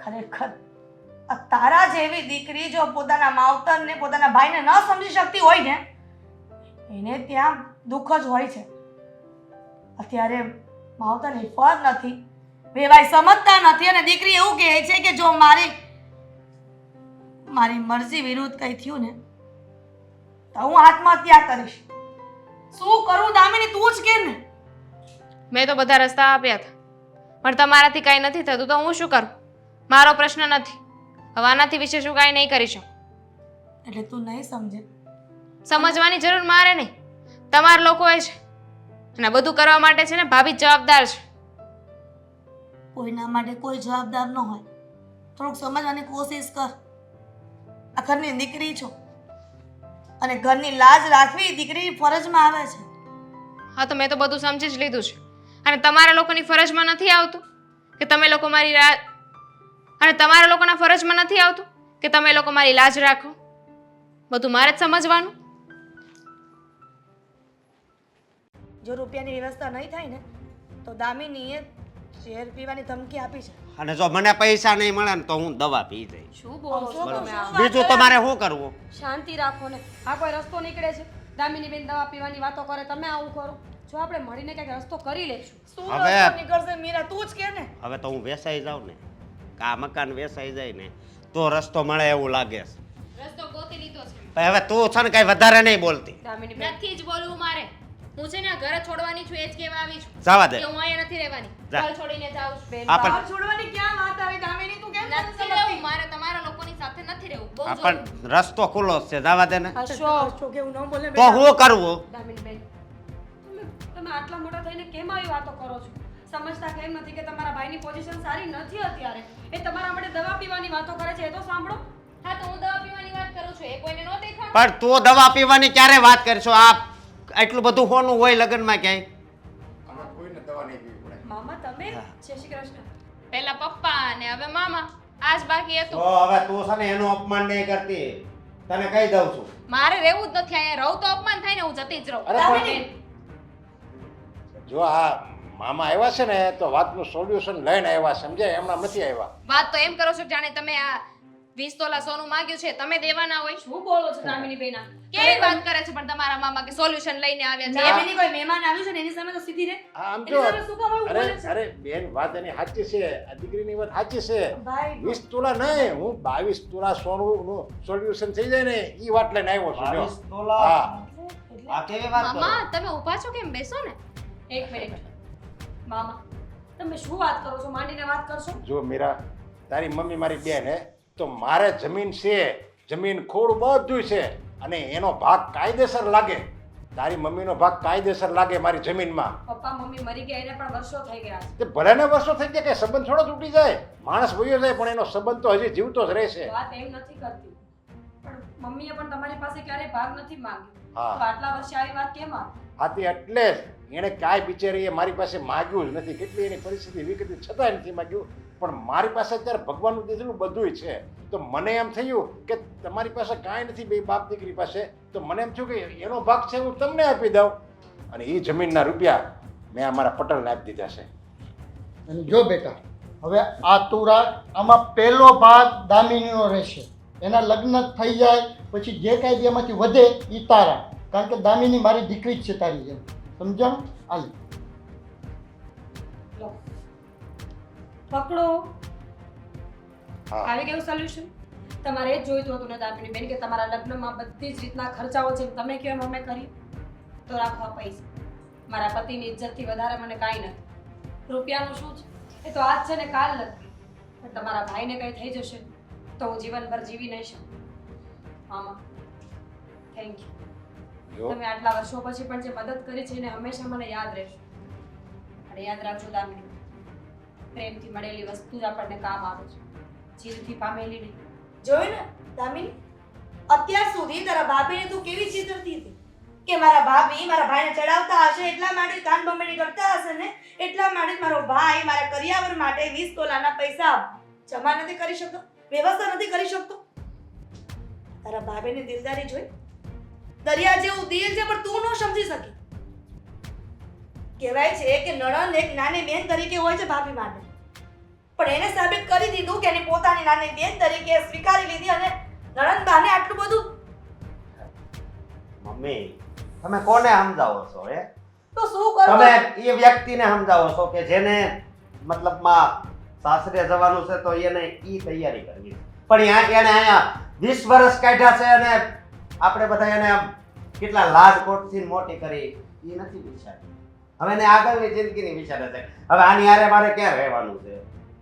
ખરેખર આ તારા જેવી દીકરી જો પોતાના માવતરને પોતાના ભાઈને ન સમજી શકતી હોય ને એને ત્યાં દુઃખ જ હોય છે. અત્યારે માવતરની ફર નથી, વેવાય સમજતા નથી અને દીકરી એવું કહે છે કે જો મારી મરજી વિરુદ્ધ કંઈ થયું ને તો હું આત્મહત્યા કરીશ. શું કરું દામિની, તું જ કે ને. મેં તો બધા રસ્તા આપ્યા હતા પણ તમારાથી કાંઈ નથી થતું તો હું શું કરું? મારો પ્રશ્ન નથી. હવે આનાથી વિશે શું કાંઈ નહીં કરી શકું. એટલે તું નહીં સમજે. સમજવાની જરૂર મારે નહીં, તમારા લોકોએ છે. અને બધું કરવા માટે છે ને ભાભી જવાબદાર છે. કોઈના માટે કોઈ જવાબદાર ન હોય. થોડુંક સમજવાની કોશિશ કર. આ ઘરની દીકરી છો અને ઘરની લાજ રાખવી દીકરીની ફરજમાં આવે છે. હા તો મેં તો બધું સમજી જ લીધું છે અને તમારા લોકોની ફરજમાં નથી આવતું કે તમે લોકો મારી અને તમારા લોકોના ફરજમાં નથી આવતું કે તમે લોકો મારી લાજ રાખો. બધું મારે જ સમજવાનું. જો રૂપિયાની વ્યવસ્થા નહીં થાય ને તો દામિનીએ ઝેર પીવાની ધમકી આપી છે. અને જો મને પૈસા નહીં મળે ને તો હું દવા પી જઈશ. શું બોલો છો તમે આ? બીજું તમારે શું કરવું? શાંતિ રાખો ને. આ કોઈ રસ્તો નીકળે છે? દામિની બેન દવા પીવાની વાતો કરે, તમે આવું કરો. જો આપણે મળીને કંઈક રસ્તો કરી લઈશું. શું હવે- રસ્તો નીકળશે મીરા, તું જ કે ને. હવે તો હું વેસાઈ જાઉં ને, આ મકાન વેસાઈ જાય ને તો રસ્તો મળે એવું લાગે છે. રસ્તો ગોતી લીધો છે. પણ હવે તું છે ને કઈ વધારે નહીં બોલતી. દામિની બેન નથી જ બોલવું મારે. હું છે ને આ ઘર છોડવાની છું, એ જ કહેવા આવી છું જવા દે. કે હું અહીંયા નથી રહેવાની. જા. ઘર છોડીને જાઉં છું. બેન આ પણ- બહાર છોડવાની ક્યાં વાત આવી દામિની, તું કેમ નથી નથી રહેવું મારે, તમારા લોકોની સાથે નથી રહેવું. બહુ આ જોયું. પણ રસ્તો ખુલ્લો જ છે, જવા દે ને. અશોક, કે હું ન બોલે તો શું કરવું? દામિની બેન તમે આટલા મોટા થઈને કેમ આવી વાતો કરો છો? સમજતા કેમ નથી કે તમારા ભાઈની પોઝિશન સારી નથી અત્યારે? એ તમારા માટે દવા પીવાની વાતો કરે છે, એ તો સાંભળો. હા તો હું દવા પીવાની વાત કરું છું, એ કોઈને નો દેખાણ. પણ તું દવા પીવાની ક્યારે વાત કરશો? આ એટલું બધું હોનું હોય લગ્નમાં ક્યાંય? મામા તમે જય શ્રી કૃષ્ણ. પહેલા પપ્પા અને હવે મામા, આજ બાકી હતું. તો હવે તું છે ને એનું અપમાન નહીં કરતી, તને કહી દઉં છું. મારે રહેવું જ નથી અહીંયા. રહું તો અપમાન થાય ને, હું જતી જ રહું. અરે દામિની! જો આ મામા આવ્યા છે ને તો વાતનું સોલ્યુશન લઈને આવ્યા, સમજાય? એમના નથી આવ્યા. વાત તો એમ કરો છો જાણે તમે આ 20 તોલા સોનું માંગ્યું છે તમે દેવાના હોય. શું બોલો છો દામિની બેન? કેવી વાત કરે છે પણ તમારા મામા કે સોલ્યુશન લઈને આવ્યા છે. દામિની કોઈ મહેમાન આવ્યું છે ને એની સામે તો સીધી રે. આમ એની જો સામે શું કામ આવું અરે બોલે છે? અરે બેન, વાત એની સાચી છે, આ દીકરીની વાત સાચી છે. ભાઈ 20 તોલા નહીં, હું 22 તોલા સોનું સોલ્યુશન થઈ જાય ને ઈ વાત લઈને આવ્યો છું. જો. 22 તોલા? હા. આ કેવી વાત કરો? મામા તમે ઊભા છો કેમ? બેસો ને. એક મિનિટ મામા, તમે શું વાત કરો છો? માંડીને વાત કરશો. જો મીરા, તારી મમ્મી મારી બેન હે, તો મારે જમીન છે, જમીન ખોડ બધું છે અને એનો ભાગ કાયદેસર લાગે. તારી મમ્મીનો ભાગ કાયદેસર લાગે મારી જમીનમાં. પપ્પા મમ્મી મરી ગયા એને પણ વર્ષો થઈ ગયા છે. તે ભલે ને વર્ષો થઈ ગયા, કે સંબંધ થોડો તૂટી જાય. માણસ વયો જાય પણ એનો સંબંધ તો હજી જીવતો જ રહેશે. વાત એમ નથી કરતી, પણ મમ્મીએ પણ તમારી પાસે ક્યારેય ભાગ નથી માંગ્યો. હા. તો આટલા વર્ષે આવી વાત કેમ આવી? આથી એટલે જ એણે કાંઈ બિચારીએ મારી પાસે માગ્યું જ નથી. કેટલી એની પરિસ્થિતિ વિકટી છતાંય નથી માગ્યું. પણ મારી પાસે અત્યારે ભગવાનનું દીધેલું બધુંય છે. તો મને એમ થયું કે તમારી પાસે કાંઈ નથી બે બાપ દીકરી પાસે, તો મને એમ થયું કે એનો ભાગ છે હું તમને આપી દઉં. અને એ જમીનના રૂપિયા મેં અમારા પટેલને આપી દીધા છે. અને જો બેટા, હવે આ તું રાખ, આમાં પહેલો ભાગ દામિનીનો રહેશે. એના લગ્ન થઈ જાય પછી જે કાંઈ બી એમાંથી વધે એ તારા, કારણ કે દામિની મારી દીકરી જ છે તારી જેમ. સમજણ? હાલ લો પકડો. હા. આવી ગયું સોલ્યુશન? તમારે એ જ જોઈતું હતું ને દામિની બેન કે તમારા લગ્નમાં બધી જ રીતના ખર્ચાઓ છે તમે કેમ અમે કરી? તો રાખો આ પૈસા. મારા પતિની ઇજ્જતથી વધારે મને કાંઈ નથી. રૂપિયાનું શું છે? એ તો આજ છે ને કાલ નથી. પણ તમારા ભાઈને કંઈ થઈ જશે તો હું જીવનભર જીવી નહીં શકું. મામા થેન્ક યુ. જો તમે આટલા વર્ષો પછી પણ જે મદદ કરી છે એને હંમેશા મને યાદ રહેશે. અને યાદ રાખજો દામિની, પ્રેમથી મળેલી વસ્તુ જ આપણને કામ આવે છે, જીદથી પામેલી નહીં. જોયું ને દામિની, અત્યાર સુધી તારા ભાભીને તું કેવી ચીતરતી હતી કે મારા ભાભી મારા ભાઈને ચડાવતા હશે એટલા માટે કાન બમેડી કરતા હશે ને, એટલા માટે મારો ભાઈ મારા કરિયાવર માટે 20 તોલાના પૈસા જમા નથી કરી શકતો, વ્યવસ્થા નથી કરી શકતો. તારા ભાભીની દિલદારી જોઈ, દરિયા જેવું દિલ છે પણ તું ન સમજી શકી. કહેવાય છે કે નણંદ એક નાની બેન તરીકે હોય છે ભાભી માટે. પણ એને સાબિત કરી દીધું કે એની પોતાની નાની બેન તરીકે સ્વીકારી લીધી અને નણંદબાને આટલું બધું. મમ્મી તમે કોને સમજાવો છો હે? તો શું કરું? તમે એ વ્યક્તિને સમજાવો છો કે જેને મતલબમાં સાસરે જવાનું છે તો એને ઈ તૈયારી કરવી છે. પણ એને અહીંયા 20 વર્ષ કાઢ્યા છે અને આપણે બધા એને આમ કેટલા લાજકોટથી મોટી કરી એ નથી વિચારી. હવે એને આગળની જિંદગીની વિચારે છે. હવે આની હારે મારે ક્યાં રહેવાનું છે?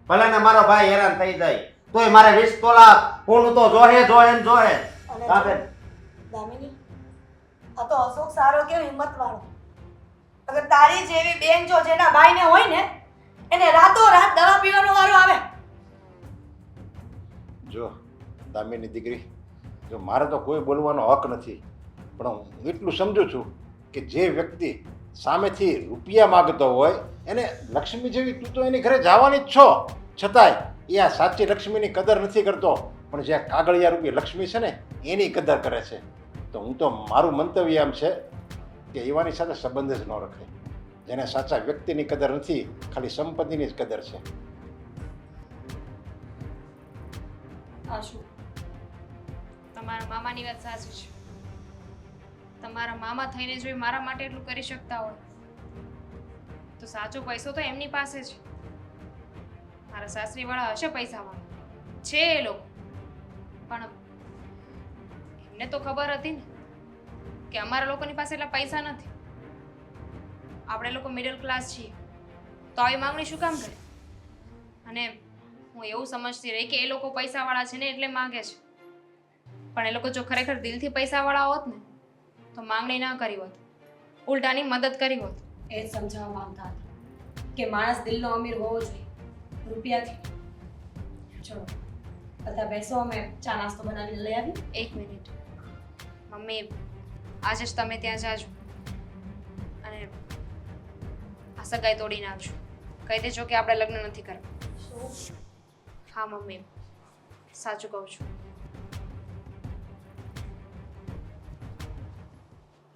ભલે ને મારો ભાઈ હેરાન થઈ જાય તોય મારે 20 તોલા સોનું તો જોહે ને જોહે. અને હા બેન. દામિની, આ તો અશોક સારો કે હિંમતવાળો. અગર તારી જેવી બેન જો જેના ભાઈને હોય ને એને રાતોરાત દવા પીવાનો વારો આવે. જો દામિની દીકરી, જો મારે તો કોઈ બોલવાનો હક નથી, પણ હું એટલું સમજુ છું કે જે વ્યક્તિ સામેથી રૂપિયા માગતો હોય એને લક્ષ્મી જેવી તું તો એની ઘરે જવાની જ છો, છતાંય એ આ સાચી લક્ષ્મીની કદર નથી કરતો, પણ જે આ કાગળિયા રૂપી લક્ષ્મી છે ને એની કદર કરે છે. તો હું તો મારું મંતવ્ય એમ છે કે એવાની સાથે સંબંધ જ ન રખાય. જેને સાચા વ્યક્તિની કદર નથી, ખાલી સંપત્તિની જ કદર છે. આશુ, તમારા મામાની વાત સાચી છે. તમારા મામા થઈને જો એ મારા માટે એટલું કરી શકતા હોય તો સાચો પૈસો તો એમની પાસે છે. મારા સાસરીવાળા હશે પૈસાવાળા, છે એ લોકો, પણ એમને તો ખબર હતી ને કે અમારા લોકોની પાસે એટલા પૈસા નથી. આપણે લોકો મિડલ ક્લાસ છીએ તો આવી માંગણી શું કામ કરે? અને હું એવું સમજતી રહી કે એ લોકો પૈસાવાળા છે ને એટલે માંગે છે, પણ એ લોકો જો ખરેખર દિલથી પૈસાવાળા હોત ને તો માંગણી ના કરી હોત, ઉલટાની મદદ કરી હોત. એ જ સમજાવવા માંગતા હતા કે માણસ દિલનો અમીર હોવો જોઈએ, રૂપિયાથી. ચલો બધા બેસો, અમે ચા નાસ્તો બનાવીને લઈ આવી. એક મિનિટ મમ્મી, આજે જ તમે ત્યાં જાજો અને આ સગાઈ તોડી નાખજો. કહી દેજો કે આપણે લગ્ન નથી કરવા. હા મમ્મી, સાચું કહું છું.